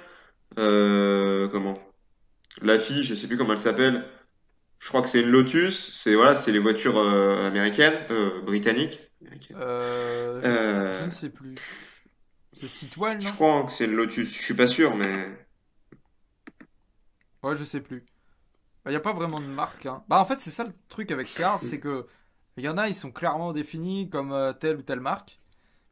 Comment? La fille, je sais plus comment elle s'appelle. Je crois que c'est une Lotus. C'est voilà, c'est les voitures américaines, britanniques. Américaines. je Euh, ne sais plus. C'est Sitwell, je non? crois hein, que c'est une Lotus. Je suis pas sûr, mais Ouais, je sais plus. Il n'y a pas vraiment de marque, hein. Bah, en fait, c'est ça le truc avec Cars, c'est que il y en a, ils sont clairement définis comme telle ou telle marque.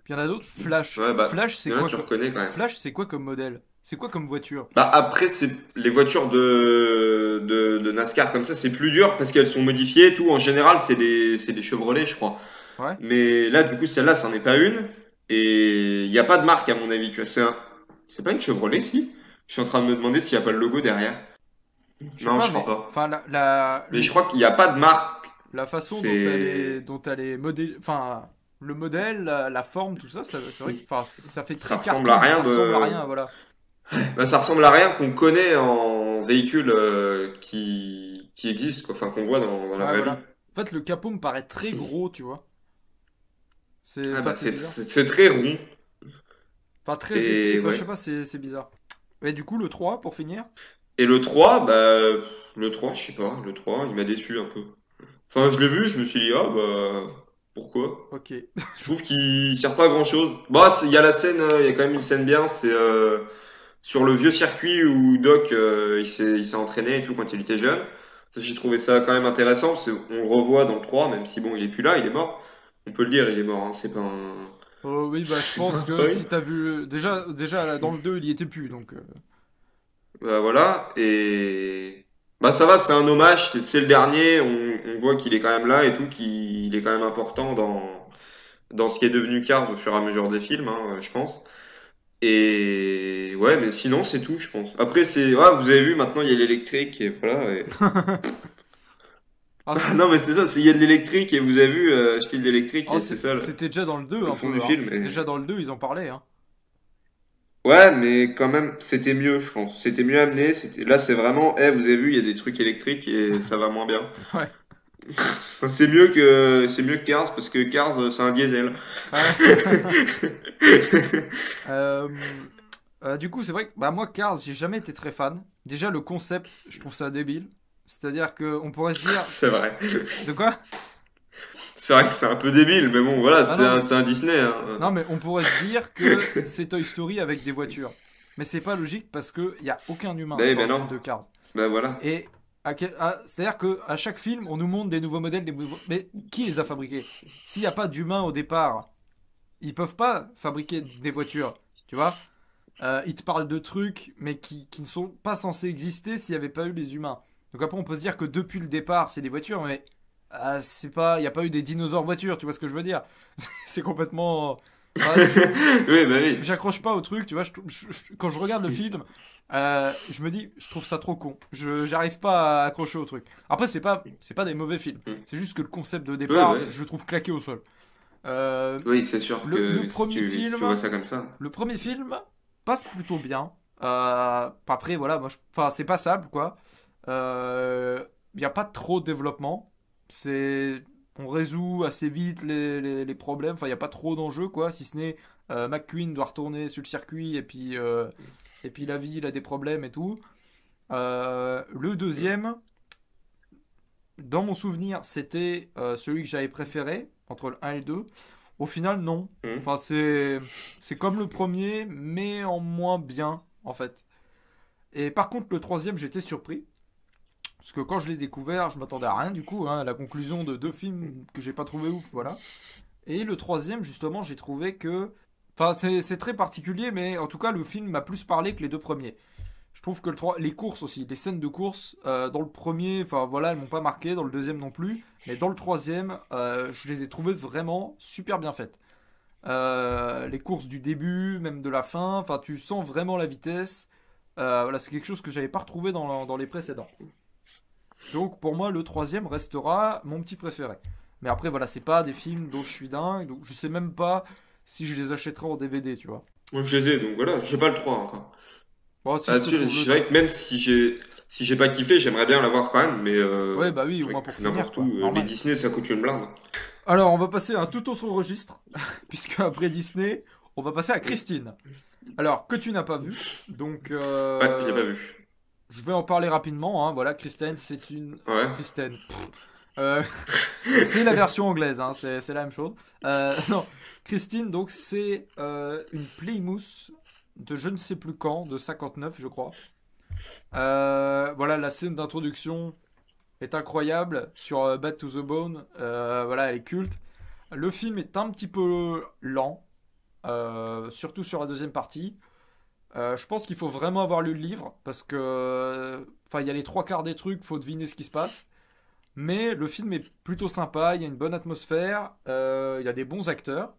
Puis il y en a d'autres, Flash. ouais, bah, Flash, il y en a, tu reconnais quand même. Flash, c'est quoi comme modèle? C'est quoi comme voiture? Bah après, c'est les voitures de NASCAR comme ça, c'est plus dur parce qu'elles sont modifiées et tout. En général, c'est des Chevrolet, je crois. Ouais? Mais là, du coup, celle-là, c'en est pas une. Et il n'y a pas de marque, à mon avis. Tu vois, c'est pas une Chevrolet, si? Je suis en train de me demander s'il n'y a pas le logo derrière. Je sais Non, pas, je crois mais pas. enfin, Mais je crois qu'il n'y a pas de marque. la façon C'est, dont elle est modèle, enfin, le modèle, la forme, tout ça, c'est vrai que enfin, ça fait ça très ressemble à cartoon, rien ça ressemble à de, rien, voilà. bah, ça ressemble à rien qu'on connaît en véhicule qui existe, quoi. Enfin, qu'on voit dans la Ouais, vraie vie. voilà. En fait, le capot me paraît très gros, tu vois. Ah Enfin, bah, c'est bizarre. c'est très rond. Enfin, très épais. Et Enfin, je ouais. sais pas, c'est bizarre. Et du coup, le 3 pour finir. Et le 3 bah, le 3 je sais pas, le 3 il m'a déçu un peu. Enfin, je l'ai vu, je me suis dit, ah, bah, pourquoi? Ok. Je trouve qu'il sert pas à grand-chose. Bah, il y a la scène, il y a quand même une scène bien, c'est sur le vieux circuit où Doc, il s'est entraîné et tout quand il était jeune. Ça, j'ai trouvé ça quand même intéressant, parce qu'on le revoit dans le 3 même si bon, il est plus là, il est mort. On peut le dire, il est mort, hein, c'est pas un, Oui, bah, je c'est pas pense un que spoil. si t'as vu. Déjà là, dans le 2 il y était plus, donc. Bah, voilà, et bah ça va, c'est un hommage, c'est le dernier, on voit qu'il est quand même là et tout, qu'il est quand même important dans ce qui est devenu Cars au fur et à mesure des films, hein, je pense. Et ouais, mais sinon, c'est tout, je pense. Après, vous avez vu, maintenant, il y a l'électrique, et voilà. Ah, Non, mais c'est ça, il y a de l'électrique, et vous avez vu, acheter de l'électrique, oh, et c'est ça c'était déjà dans le 2 le un fond peu, du hein. film. Déjà dans le 2 ils en parlaient, hein. Ouais, mais quand même, c'était mieux, je pense. C'était mieux amené. Là, c'est vraiment, vous avez vu, il y a des trucs électriques et ça va moins bien. Ouais. Enfin, c'est mieux que Cars parce que Cars, c'est un diesel. Ouais. Euh, du coup, c'est vrai que bah, moi, Cars, j'ai jamais été très fan. Déjà, le concept, je trouve ça débile. C'est-à-dire qu'on pourrait se dire. C'est vrai. De quoi? C'est vrai que c'est un peu débile, mais bon, voilà, Ah non, mais c'est un Disney, hein. non, mais on pourrait se dire que c'est Toy Story avec des voitures. Mais c'est pas logique parce qu'il n'y a aucun humain Ben, dans ben le monde non. de Cars. Ben voilà. Et c'est-à-dire que à chaque film, on nous montre des nouveaux modèles, mais qui les a fabriqués? S'il n'y a pas d'humains au départ, ils peuvent pas fabriquer des voitures, tu vois? Ils te parlent de trucs, mais qui ne sont pas censés exister s'il n'y avait pas eu les humains. Donc après, on peut se dire que depuis le départ, c'est des voitures, mais c'est pas, il n'y a pas eu des dinosaures voitures, tu vois ce que je veux dire? C'est complètement. Enfin, Oui, ben oui. j'accroche pas au truc, tu vois. Quand je regarde le film, je me dis, je trouve ça trop con. J'arrive pas à accrocher au truc. Après, c'est pas des mauvais films. C'est juste que le concept de Oui, départ, oui. je le trouve claqué au sol. Euh, Oui, c'est sûr le que premier si tu vois film, ça comme ça. le premier film passe plutôt bien. Après, voilà, enfin, c'est passable, quoi. Il n'y a pas trop de développement. C'est, on résout assez vite les problèmes. Enfin, il n'y a pas trop d'enjeux, quoi. Si ce n'est McQueen doit retourner sur le circuit et puis la vie, il a des problèmes et tout. Le deuxième, dans mon souvenir, c'était celui que j'avais préféré entre le un et le 2. Au final, non. Hmm. Enfin, c'est comme le premier, mais en moins bien, en fait. Et par contre, le troisième, j'étais surpris. Parce que quand je l'ai découvert, je m'attendais à rien du coup, hein, à la conclusion de deux films que j'ai pas trouvé ouf, voilà. Et le troisième, justement, j'ai trouvé que. Enfin, c'est très particulier, mais en tout cas, le film m'a plus parlé que les deux premiers. Je trouve que les courses aussi, les scènes de course, dans le premier, enfin voilà, elles m'ont pas marqué, dans le deuxième non plus, mais dans le troisième, je les ai trouvées vraiment super bien faites. Les courses du début, même de la fin, enfin tu sens vraiment la vitesse. Voilà, c'est quelque chose que j'avais pas retrouvé dans les précédents. Donc pour moi, le troisième restera mon petit préféré. Mais après, voilà, c'est pas des films dont je suis dingue, donc je sais même pas si je les achèterai en DVD, tu vois. Moi, je les ai, donc voilà. J'ai pas le 3 encore. Bon, si Ah, je te sûr, trouve le c'est vrai trois. que même si j'ai pas kiffé, j'aimerais bien l'avoir quand même, mais Ouais, bah oui, c'est au vrai moins pour que finir, n'importe où, quoi, les normal. Disney, ça coûte une blinde. Alors, on va passer à un tout autre registre, puisque après Disney, on va passer à Christine. Alors, que tu n'as pas vu, donc Ouais, j'ai pas vu. je vais en parler rapidement, hein. Voilà, Christine, c'est une. Ouais. Christine. Euh, c'est la version anglaise, hein, c'est la même chose. Non, Christine, donc, c'est une Plymouth de je ne sais plus quand, de 59, je crois. Voilà, la scène d'introduction est incroyable sur Bad to the Bone. Voilà, elle est culte. Le film est un petit peu lent, surtout sur la deuxième partie. Je pense qu'il faut vraiment avoir lu le livre parce que, enfin, il y a les trois quarts des trucs, faut deviner ce qui se passe. Mais le film est plutôt sympa, il y a une bonne atmosphère, il y a des bons acteurs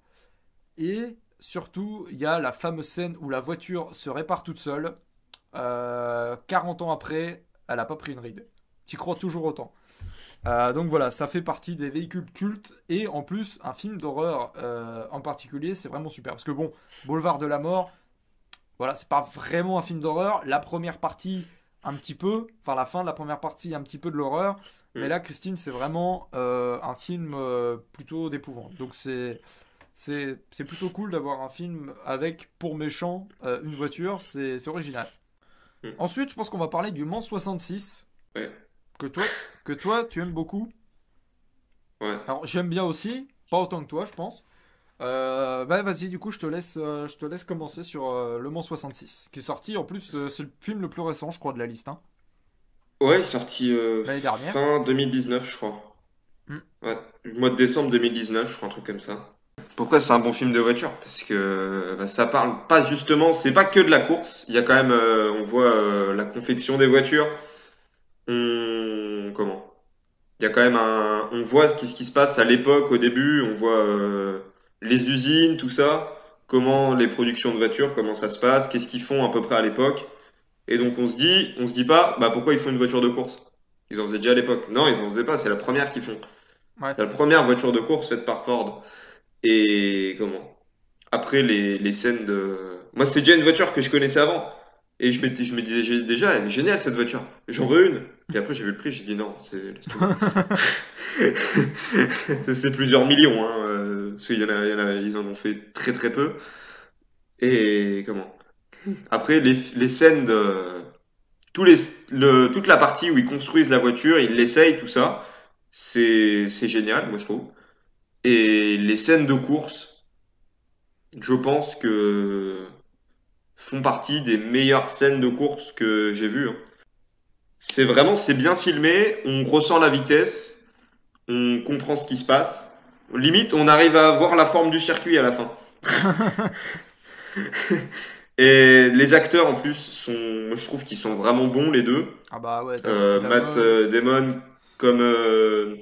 et surtout il y a la fameuse scène où la voiture se répare toute seule. 40 ans après, elle n'a pas pris une ride. T'y crois toujours autant. Donc voilà, ça fait partie des véhicules cultes et en plus un film d'horreur en particulier, c'est vraiment super parce que bon, Boulevard de la Mort, voilà, c'est pas vraiment un film d'horreur. La première partie, un petit peu, enfin la fin de la première partie, un petit peu de l'horreur, mais Hmm. là, Christine, c'est vraiment un film plutôt d'épouvante. Donc c'est plutôt cool d'avoir un film avec pour méchant une voiture, c'est original. Hmm. Ensuite, je pense qu'on va parler du Mans 66 Ouais, que toi que toi tu aimes beaucoup. ouais. Alors j'aime bien aussi, pas autant que toi, je pense. Bah vas-y, du coup je te laisse commencer sur Le Mans 66, qui est sorti en plus, c'est le film le plus récent, je crois, de la liste, hein. Ouais, il est sorti L'année dernière. fin 2019, je crois. Hmm. Ouais, le mois de décembre 2019, je crois, un truc comme ça. Pourquoi c'est un bon film de voiture? Parce que bah, ça parle pas justement, c'est pas que de la course. Il y a quand même, on voit la confection des voitures. Comment? Il y a quand même on voit ce qui se passe à l'époque, au début. On voit les usines, tout ça, comment les productions de voitures, comment ça se passe, qu'est-ce qu'ils font à peu près à l'époque. Et donc on se dit pas, bah pourquoi ils font une voiture de course? Ils en faisaient déjà à l'époque. Non, ils en faisaient pas, c'est la première qu'ils font. Ouais. C'est la première voiture de course faite par Ford. Et comment? Après les scènes de... Moi, c'est déjà une voiture que je connaissais avant. Et je me disais déjà, elle est géniale cette voiture. J'en veux une. Et après, j'ai vu le prix, j'ai dit non, laisse tomber. C'est plusieurs millions, hein, parce ils en ont fait très très peu. Et comment? Après, les scènes de... toute la partie où ils construisent la voiture, ils l'essayent, tout ça, c'est génial, moi je trouve. Et les scènes de course, je pense que font partie des meilleures scènes de course que j'ai vues, hein. C'est bien filmé, on ressent la vitesse, on comprend ce qui se passe. Limite, on arrive à voir la forme du circuit à la fin. Et les acteurs en plus sont, je trouve qu'ils sont vraiment bons les deux. Ah bah ouais, Matt Damon, Damon comme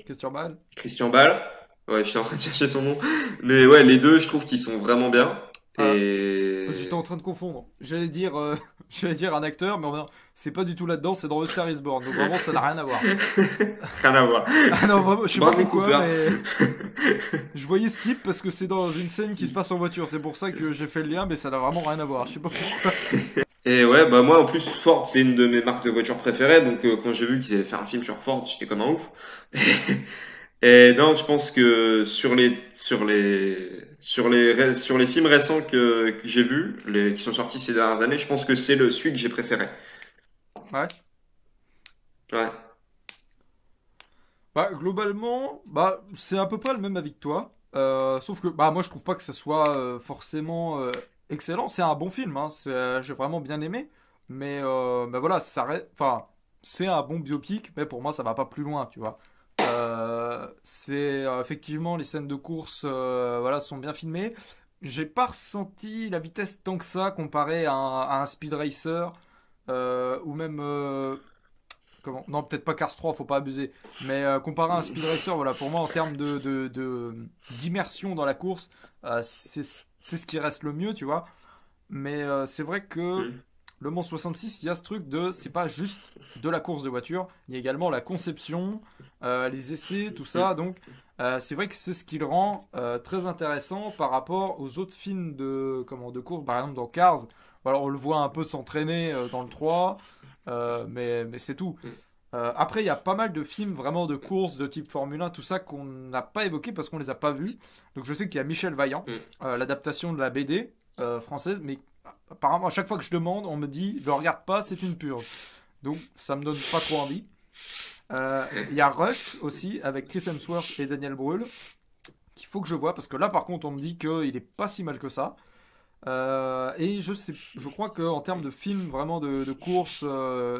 Christian Bale. Christian Bale. Ouais, je suis en train de chercher son nom. Mais ouais, les deux, je trouve qu'ils sont vraiment bien. Ah, j'étais Et en train de confondre. J'allais dire, j'allais dire un acteur, mais non, c'est pas du tout là-dedans, c'est dans A Star is Born. Donc vraiment, ça n'a rien à voir. rien à voir. Ah non, vraiment, je sais pas Bradley pourquoi, Cooper. mais je voyais ce type parce que c'est dans une scène qui se passe en voiture. C'est pour ça que j'ai fait le lien, mais ça n'a vraiment rien à voir. Je sais pas pourquoi. Et ouais, bah moi en plus Ford c'est une de mes marques de voitures préférées, donc quand j'ai vu qu'ils allaient faire un film sur Ford, j'étais comme un ouf. Et non, je pense que sur les films récents que j'ai vus, qui sont sortis ces dernières années, je pense que c'est celui que j'ai préféré. Ouais. Ouais. Bah, globalement, bah, c'est à peu près le même avis que toi. Sauf que bah, moi, je trouve pas que ce soit forcément excellent. C'est un bon film, hein, j'ai vraiment bien aimé. Mais bah, voilà, enfin, c'est un bon biopic, mais pour moi, ça va pas plus loin, tu vois. Effectivement, les scènes de course voilà, sont bien filmées. J'ai pas ressenti la vitesse tant que ça comparé à un Speed Racer ou même non, peut-être pas Cars 3, faut pas abuser. Mais comparé à un Speed Racer, voilà, pour moi, en termes d'immersion dans la course, c'est ce qui reste le mieux, tu vois. Mais c'est vrai que Mm. Le Mans 66, il y a ce truc de, c'est pas juste de la course de voiture, il y a également la conception, les essais, tout ça. Mm. Donc, c'est vrai que c'est ce qui le rend très intéressant par rapport aux autres films de course. Par exemple, dans Cars, voilà, on le voit un peu s'entraîner dans le 3, mais c'est tout. Après, il y a pas mal de films vraiment de course de type Formule 1, tout ça qu'on n'a pas évoqué parce qu'on les a pas vus. Donc, je sais qu'il y a Michel Vaillant, Mm. l'adaptation de la BD française, mais apparemment, à chaque fois que je demande, on me dit le regarde pas, c'est une purge. Donc, ça me donne pas trop envie. Il y a Rush aussi avec Chris Hemsworth et Daniel Brühl qu'il faut que je vois parce que là, par contre, on me dit qu'il est pas si mal que ça. Et je crois qu'en termes de films vraiment de course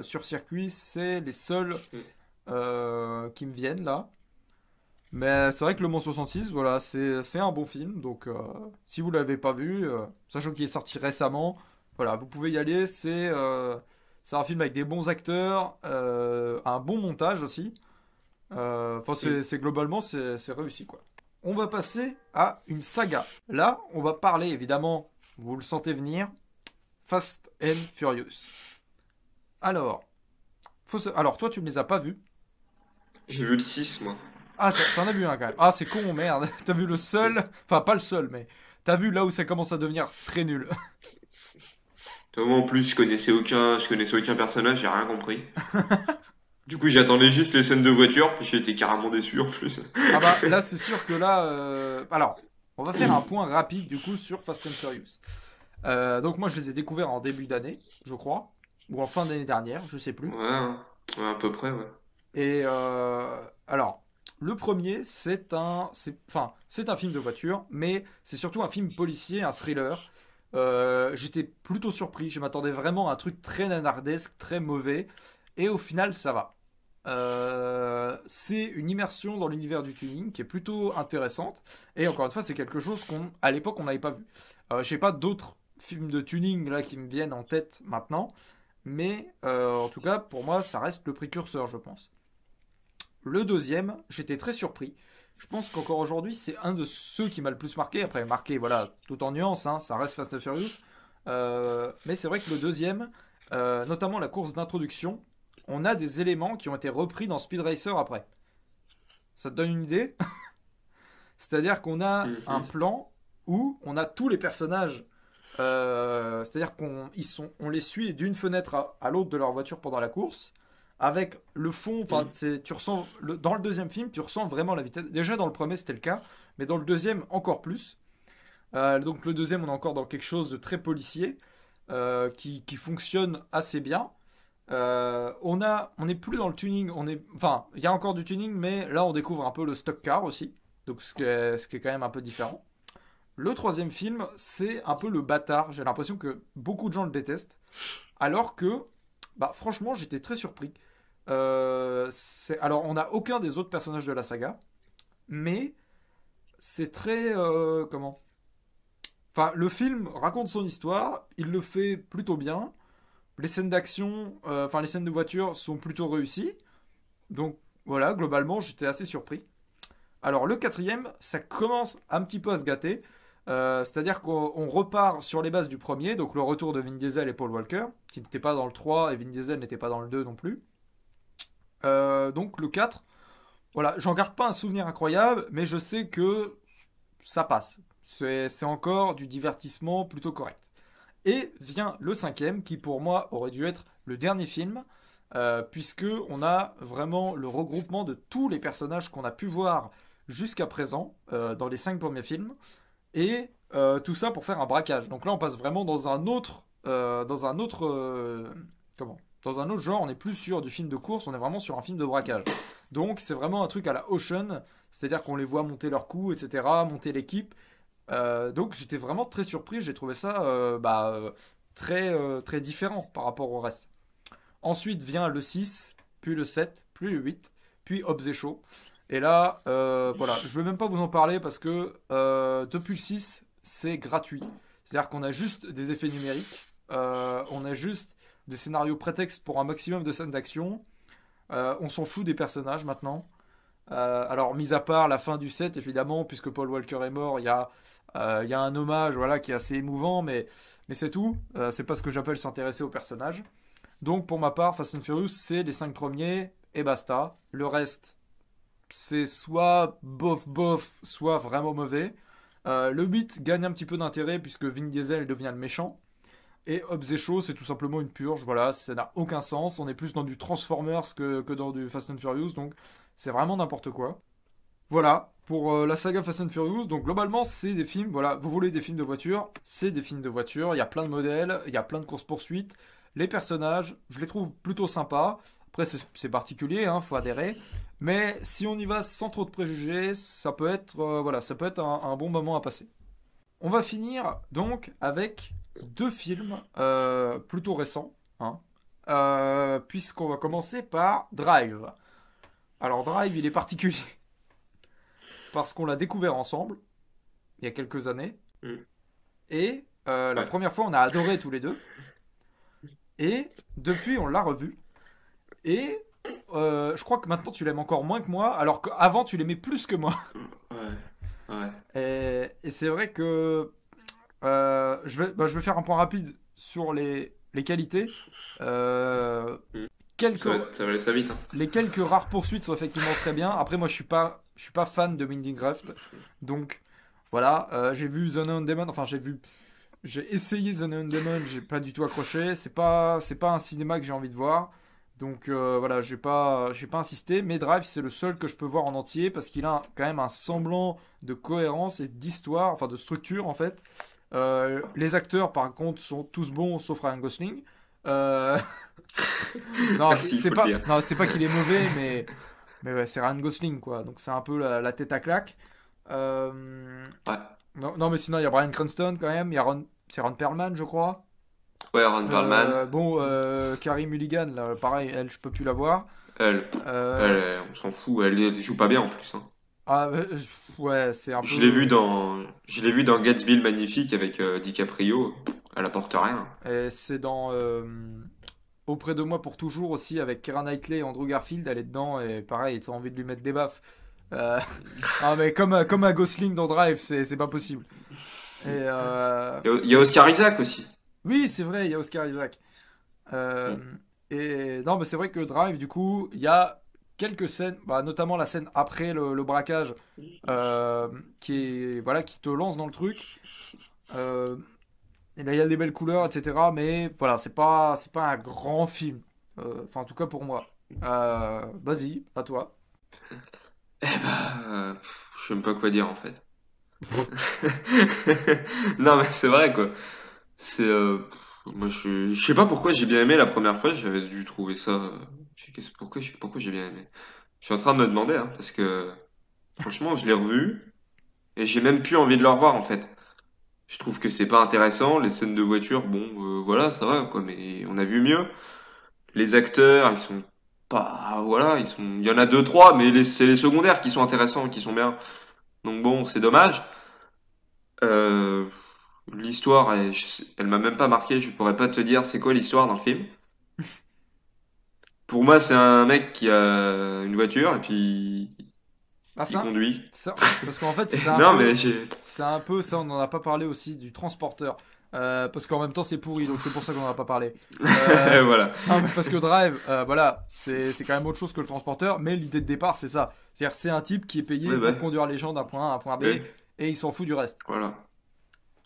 sur circuit, c'est les seuls Mm. qui me viennent là. Mais c'est vrai que Le Mans 66, voilà, c'est un bon film. Donc, si vous l'avez pas vu, sachant qu'il est sorti récemment, voilà, vous pouvez y aller. C'est un film avec des bons acteurs, un bon montage aussi. Enfin, Mm. globalement, c'est réussi, quoi. On va passer à une saga. Là, on va parler, évidemment, vous le sentez venir, Fast and Furious. Alors, alors toi, tu ne les as pas vus. J'ai vu le 6 moi. Ah, t'en as vu un quand même. Ah, c'est con, merde. T'as vu le seul, enfin pas le seul, mais t'as vu là où ça commence à devenir très nul. Moi en plus je connaissais aucun personnage, j'ai rien compris. Du coup j'attendais juste les scènes de voiture, puis j'ai été carrément déçu en plus. Ah bah là, c'est sûr que là, alors, on va faire un point rapide du coup sur Fast and Furious. Donc moi, je les ai découverts en début d'année, je crois, ou en fin d'année dernière, je sais plus. Ouais, hein. Ouais, à peu près, ouais. Et alors, le premier, c'est un film de voiture, mais c'est surtout un film policier, un thriller. J'étais plutôt surpris, je m'attendais vraiment à un truc très nanardesque, très mauvais, et au final, ça va. C'est une immersion dans l'univers du tuning qui est plutôt intéressante, et encore une fois, c'est quelque chose à l'époque, on n'avait pas vu. Je n'ai pas d'autres films de tuning là qui me viennent en tête maintenant, mais en tout cas, pour moi, ça reste le précurseur, je pense. Le deuxième, j'étais très surpris. Je pense qu'encore aujourd'hui, c'est un de ceux qui m'a le plus marqué. Après, marqué, voilà, tout en nuance, hein, ça reste Fast and Furious. Mais c'est vrai que le deuxième, notamment la course d'introduction, on a des éléments qui ont été repris dans Speed Racer après. Ça te donne une idée? C'est-à-dire qu'on a un Mhm. plan où on a tous les personnages. C'est-à-dire on les suit d'une fenêtre à l'autre de leur voiture pendant la course. Avec le fond, enfin, Mhm. tu ressens dans le deuxième film, tu ressens vraiment la vitesse. Déjà dans le premier, c'était le cas, mais dans le deuxième, encore plus. Donc le deuxième, on est encore dans quelque chose de très policier, qui fonctionne assez bien. On n'est plus dans le tuning, enfin, il y a encore du tuning, mais là, on découvre un peu le stock car aussi, donc ce qui est quand même un peu différent. Le troisième film, c'est un peu le bâtard. J'ai l'impression que beaucoup de gens le détestent. Alors que, bah, franchement, j'étais très surpris. Alors, on n'a aucun des autres personnages de la saga, mais c'est très. Comment? Enfin, le film raconte son histoire, il le fait plutôt bien. Les scènes d'action, enfin, les scènes de voiture sont plutôt réussies. Donc, voilà, globalement, j'étais assez surpris. Alors le quatrième, ça commence un petit peu à se gâter. C'est-à-dire qu'on repart sur les bases du premier, donc le retour de Vin Diesel et Paul Walker, qui n'étaient pas dans le 3 et Vin Diesel n'était pas dans le 2 non plus. Donc le 4, voilà, j'en garde pas un souvenir incroyable, mais je sais que ça passe. C'est encore du divertissement plutôt correct. Et vient le cinquième, qui pour moi aurait dû être le dernier film, puisque on a vraiment le regroupement de tous les personnages qu'on a pu voir jusqu'à présent dans les cinq premiers films, et tout ça pour faire un braquage. Donc là, on passe vraiment comment? Dans un autre genre. On n'est plus sur du film de course, on est vraiment sur un film de braquage. Donc c'est vraiment un truc à la Ocean, c'est-à-dire qu'on les voit monter leurs coups, etc., monter l'équipe. Donc j'étais vraiment très surpris, j'ai trouvé ça très différent par rapport au reste. Ensuite vient le 6, puis le 7, puis le 8, puis Hobbs et Shaw. Et là, voilà, je ne vais même pas vous en parler parce que depuis le 6, c'est gratuit. C'est-à-dire qu'on a juste des effets numériques, on a juste des scénarios prétextes pour un maximum de scènes d'action. On s'en fout des personnages maintenant. Alors, mis à part la fin du 7, évidemment, puisque Paul Walker est mort, il y a un hommage voilà, qui est assez émouvant, mais c'est tout. C'est pas ce que j'appelle s'intéresser aux personnages. Donc, pour ma part, Fast and Furious, c'est les 5 premiers et basta. Le reste, c'est soit bof bof, soit vraiment mauvais. Le 8 gagne un petit peu d'intérêt puisque Vin Diesel devient le méchant. Et Hobbs et Shaw, c'est tout simplement une purge. Voilà, ça n'a aucun sens. On est plus dans du Transformers que dans du Fast and Furious, donc c'est vraiment n'importe quoi. Voilà, pour la saga Fast and Furious, donc globalement, c'est des films, voilà, vous voulez des films de voiture, c'est des films de voiture, il y a plein de modèles, il y a plein de courses-poursuites, les personnages, je les trouve plutôt sympas, après c'est particulier, hein, faut adhérer, mais si on y va sans trop de préjugés, ça peut être, voilà, ça peut être un bon moment à passer. On va finir donc avec deux films plutôt récents, hein, puisqu'on va commencer par Drive. Alors Drive, il est particulier parce qu'on l'a découvert ensemble il y a quelques années. Mhm. Et la Ouais. première fois, on a adoré tous les deux. Et depuis, on l'a revu. Et je crois que maintenant, tu l'aimes encore moins que moi, alors qu'avant, tu l'aimais plus que moi. Ouais. Ouais. Et c'est vrai que je vais faire un point rapide sur les qualités. Euh, Mhm. quelques, Ça va aller très vite, hein. les quelques rares poursuites sont effectivement très bien. Après, moi, je suis pas fan de Minecraft. Donc, voilà, j'ai vu The Neon Demon. Enfin, j'ai essayé The Neon Demon. J'ai pas du tout accroché. C'est pas un cinéma que j'ai envie de voir. Donc, voilà, j'ai pas insisté. Mais Drive, c'est le seul que je peux voir en entier parce qu'il a quand même un semblant de cohérence et d'histoire, enfin de structure en fait. Les acteurs, par contre, sont tous bons sauf Ryan Gosling. Euh, non, Merci, il c'est faut le pas, dire. non, c'est pas qu'il est mauvais, mais ouais, c'est Ryan Gosling, quoi. Donc c'est un peu la tête à claque. Euh, Ouais. non, non, mais sinon, il y a Bryan Cranston quand même. C'est Ron Perlman, je crois. Ouais, Ron Perlman, Bon, Carey Mulligan, là, pareil, elle, je peux plus la voir. elle, Euh, on s'en fout, elle joue pas bien en plus, hein. ouais, c'est un Je l'ai vu peu. Gatsby le Magnifique avec DiCaprio. Elle apporte rien. C'est dans Auprès de moi pour toujours aussi avec Keira Knightley et Andrew Garfield. Elle est dedans et pareil, t'as envie de lui mettre des baffes. Euh, ah, mais comme un Gosling dans Drive, c'est pas possible. Et Il y a Oscar Isaac aussi. oui, c'est vrai, il y a Oscar Isaac. Euh, Mm. et non, mais c'est vrai que Drive, du coup, il y a quelques scènes, bah, notamment la scène après le braquage, voilà, qui te lance dans le truc. Euh, et là, il y a des belles couleurs, etc. Mais voilà, c'est pas un grand film. Enfin, en tout cas pour moi. Vas-y, à toi. Eh ben, je sais même pas quoi dire en fait. Non mais c'est vrai quoi. C'est moi je sais pas pourquoi j'ai bien aimé la première fois, j'avais dû trouver ça pourquoi j'ai bien aimé. Je suis en train de me demander hein, parce que franchement, je l'ai revu et j'ai même plus envie de le revoir en fait. Je trouve que c'est pas intéressant, les scènes de voiture, bon voilà, ça va quoi, mais on a vu mieux. Les acteurs, ils sont pas voilà, il y en a deux trois mais c'est les secondaires qui sont intéressants, qui sont bien. Donc bon, c'est dommage. Euh, L'histoire, elle m'a même pas marqué. Je pourrais pas te dire c'est quoi l'histoire dans le film. Pour moi, c'est un mec qui a une voiture et puis Ah il ça, conduit. parce qu'en fait Non, mais j'ai. c'est un peu ça. On n'en a pas parlé aussi du transporteur. Parce qu'en même temps c'est pourri, donc c'est pour ça qu'on n'en a pas parlé. Euh, Voilà. non mais parce que Drive, voilà, c'est quand même autre chose que le transporteur. Mais l'idée de départ c'est ça. C'est-à-dire c'est un type qui est payé Ouais, ouais. pour conduire les gens d'un point A à un point B Ouais. et il s'en fout du reste. Voilà.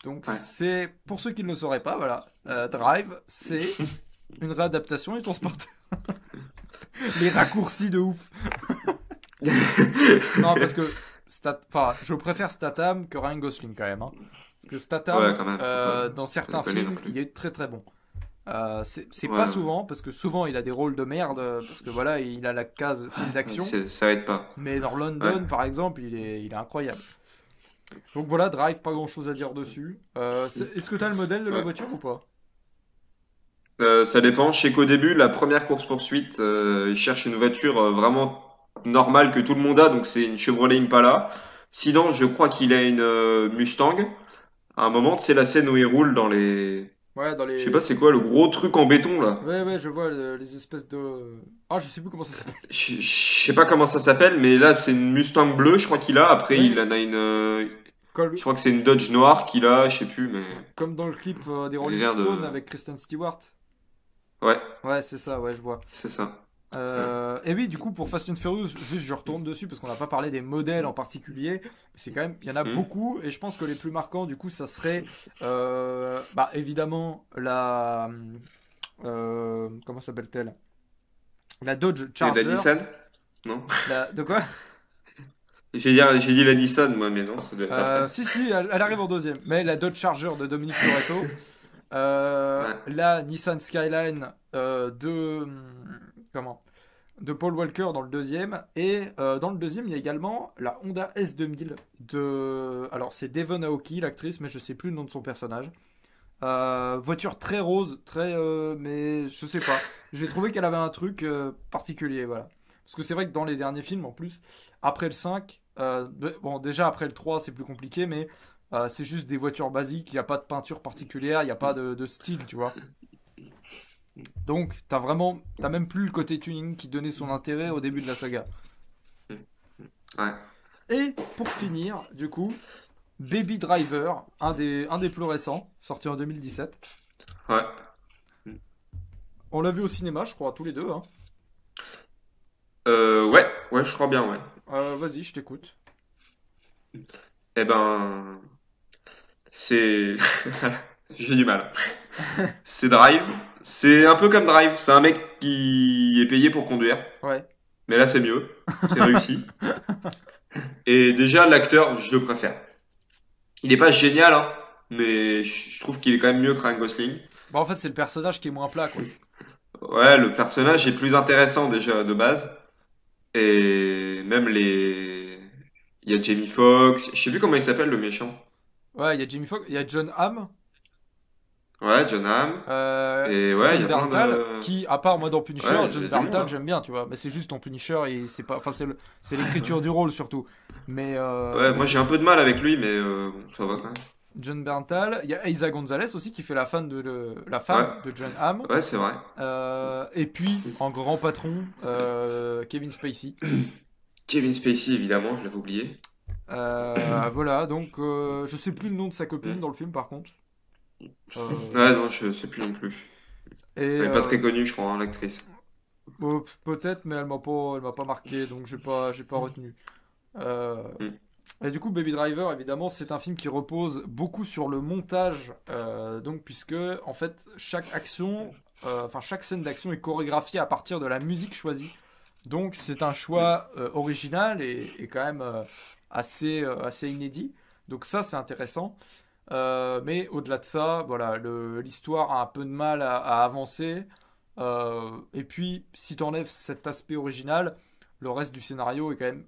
Donc Ouais. c'est pour ceux qui ne le sauraient pas, voilà, Drive c'est une réadaptation du transporteur. Les raccourcis de ouf. Non, parce que enfin, je préfère Statham que Ryan Gosling quand même, hein. Parce que Ouais, Statham, quand même, dans faut pas certains déconner non films, plus. il est très très bon. C'est Ouais, pas ouais. souvent, parce que souvent il a des rôles de merde, parce que voilà, il a la case film d'action. Ça aide pas. Mais dans Ouais. London, par exemple, il est incroyable. Donc voilà, Drive, pas grand chose à dire dessus. Est-ce que t'as le modèle de la Ouais. voiture ou pas? Ça dépend. Je sais qu'au début, la première course-poursuite, il cherche une voiture vraiment normale que tout le monde a, donc c'est une Chevrolet Impala. Sinon, je crois qu'il a une Mustang. À un moment, c'est la scène où il roule dans les. Ouais, dans Je sais pas, les. c'est quoi le gros truc en béton là? Ouais, ouais, je vois les espèces de. Ah, je sais plus comment ça s'appelle. Je sais pas comment ça s'appelle, mais là, c'est une Mustang bleue, je crois qu'il a. Après, il Ouais, en a une. Je col- crois que c'est une Dodge noire qu'il a, je sais plus, mais. ouais, comme dans le clip des Il a Rolling l'air Stones de. avec Kristen Stewart. Ouais, Ouais, c'est ça, ouais, je vois. c'est ça. Et oui, du coup, pour Fast and Furious, juste je retourne dessus parce qu'on n'a pas parlé des modèles en particulier. C'est quand même, il y en a Hmm. beaucoup et je pense que les plus marquants, du coup, ça serait, bah, évidemment comment s'appelle-t-elle? La Dodge Et la Charger. Nissan? Non? De quoi? J'ai dit la Nissan, moi, mais non, ça doit être après. Si, si, elle arrive en deuxième. Mais la Dodge Charger de Dominique Toretto. Ouais. La Nissan Skyline comment? De Paul Walker dans le deuxième. Et dans le deuxième, il y a également la Honda S2000 de. Alors, c'est Devon Aoki, l'actrice, mais je sais plus le nom de son personnage. Voiture très rose, très. Mais je sais pas. J'ai trouvé qu'elle avait un truc particulier, voilà. Parce que c'est vrai que dans les derniers films, en plus, après le 5, bon, déjà après le 3, c'est plus compliqué, mais c'est juste des voitures basiques, il n'y a pas de peinture particulière, il n'y a pas de style, tu vois. Donc, t'as même plus le côté tuning qui donnait son intérêt au début de la saga. Ouais. Et pour finir, du coup, Baby Driver, un des plus récents, sorti en 2017. Ouais. On l'a vu au cinéma, je crois, tous les deux, hein. Ouais, ouais, je crois bien, ouais. Vas-y, je t'écoute. Eh ben, c'est. J'ai du mal. C'est Drive. C'est un peu comme Drive. C'est un mec qui est payé pour conduire. Ouais. Mais là, c'est mieux. C'est réussi. Et déjà, l'acteur, je le préfère. Il est pas génial, hein, mais je trouve qu'il est quand même mieux que Ryan Gosling. Bah, en fait, c'est le personnage qui est moins plat, quoi. Ouais, le personnage est plus intéressant déjà de base. Et même les. Il y a Jamie Foxx. Je sais plus comment il s'appelle le méchant. Ouais, il y a Jimmy Fox, il y a John Hamm, Ouais, John Hamm. Et ouais, il y John a plein Berntal, de. qui, à part moi dans Punisher, Ouais, il John y a du monde, Berntal, hein. j'aime bien, tu vois. Mais c'est juste ton Punisher et c'est pas. Enfin, c'est l'écriture du rôle surtout. Mais, Ouais, moi j'ai un peu de mal avec lui, mais bon, ça va quand même. John Berntal, il y a Eiza Gonzalez aussi qui fait la Ouais, femme de John Hamm. ouais, c'est vrai. Et puis, en grand patron, Kevin Spacey. Kevin Spacey, évidemment, je l'avais oublié. Voilà, donc je sais plus le nom de sa copine Hmm. dans le film par contre. Euh, Ouais, non, je sais plus non plus. et Elle est pas très connue, je crois, hein, l'actrice. peut-être, mais elle m'a pas marqué, donc j'ai pas retenu. Euh, Hmm. et du coup, Baby Driver, évidemment, c'est un film qui repose beaucoup sur le montage, donc puisque en fait chaque action, enfin chaque scène d'action est chorégraphiée à partir de la musique choisie. Donc c'est un Hmm. choix original et quand même assez inédit. Donc ça c'est intéressant. Mais au-delà de ça, voilà, l'histoire a un peu de mal à avancer. Et puis, si tu enlèves cet aspect original, le reste du scénario est quand même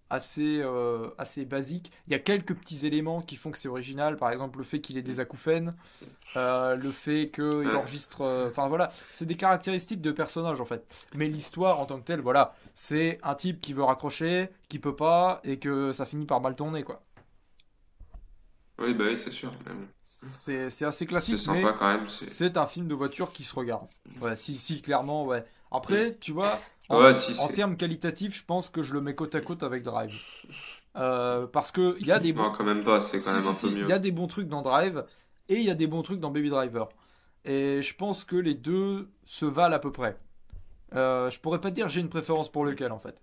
assez basique. Il y a quelques petits éléments qui font que c'est original, par exemple le fait qu'il ait des acouphènes, le fait qu'il Ouais. enregistre. Enfin voilà, c'est des caractéristiques de personnage en fait. Mais l'histoire en tant que telle, voilà, c'est un type qui veut raccrocher, qui peut pas, et que ça finit par mal tourner quoi. Oui, bah oui, c'est sûr. Mais bon, C'est assez c'est classique, sympa mais quand même. C'est... c'est un film de voiture qui se regarde. Ouais, si, clairement, ouais. Hmm. Après, tu vois, Ouais, si, en c'est. termes qualitatifs, je pense que je le mets côte à côte avec Drive. Parce que il y a des bons. Non, quand même pas, c'est quand même un peu Si, il y a mieux. des bons trucs dans Drive et il y a des bons trucs dans Baby Driver. Et je pense que les deux se valent à peu près. Je pourrais pas te dire j'ai une préférence pour lequel en fait.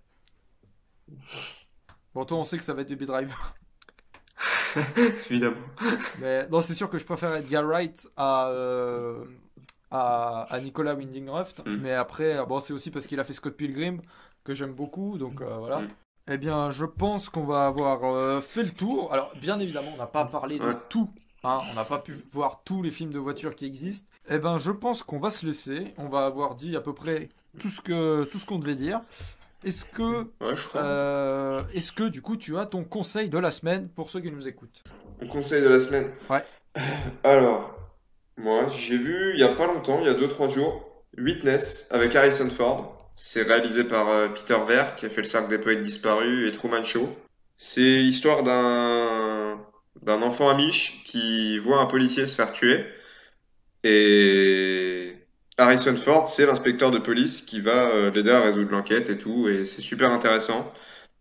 Bon, toi, on sait que ça va être Baby Driver. Évidemment. Mais non, c'est sûr que je préfère Edgar Wright à Nicolas Winding Refn. Hmm. Mais après, bon, c'est aussi parce qu'il a fait Scott Pilgrim que j'aime beaucoup. Donc voilà. Hmm. Eh bien, je pense qu'on va avoir fait le tour. Alors, bien évidemment, on n'a pas parlé de Ouais. tout. Hein, on n'a pas pu voir tous les films de voiture qui existent. Eh bien, je pense qu'on va se laisser. On va avoir dit à peu près tout ce qu'on devait dire. Ouais, je crois. Est-ce que du coup, tu as ton conseil de la semaine pour ceux qui nous écoutent? Mon conseil de la semaine. Ouais. Alors, moi, j'ai vu il y a pas longtemps, il y a 2 3 jours, Witness avec Harrison Ford. C'est réalisé par Peter Weir, qui a fait Le Cercle des Poètes Disparus et Truman Show. C'est l'histoire d'un enfant amiche qui voit un policier se faire tuer. Et Harrison Ford, c'est l'inspecteur de police qui va l'aider à résoudre l'enquête et tout. Et c'est super intéressant.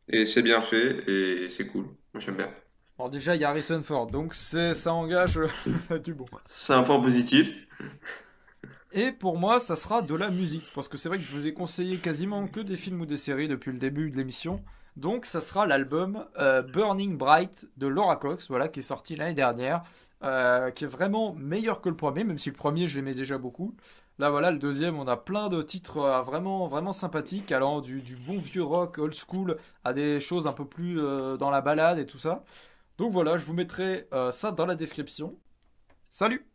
Et c'est bien fait. Et c'est cool. Moi, j'aime bien. Alors déjà, il y a Harrison Ford, donc ça engage du bon. C'est un point positif. Et pour moi, ça sera de la musique, parce que c'est vrai que je vous ai conseillé quasiment que des films ou des séries depuis le début de l'émission. Donc ça sera l'album Burning Bright de Laura Cox, voilà, qui est sorti l'année dernière, qui est vraiment meilleur que le premier, même si le premier je l'aimais déjà beaucoup. Là voilà, le deuxième, on a plein de titres vraiment sympathiques, allant du bon vieux rock old school à des choses un peu plus dans la balade et tout ça. Donc voilà, je vous mettrai ça dans la description. Salut!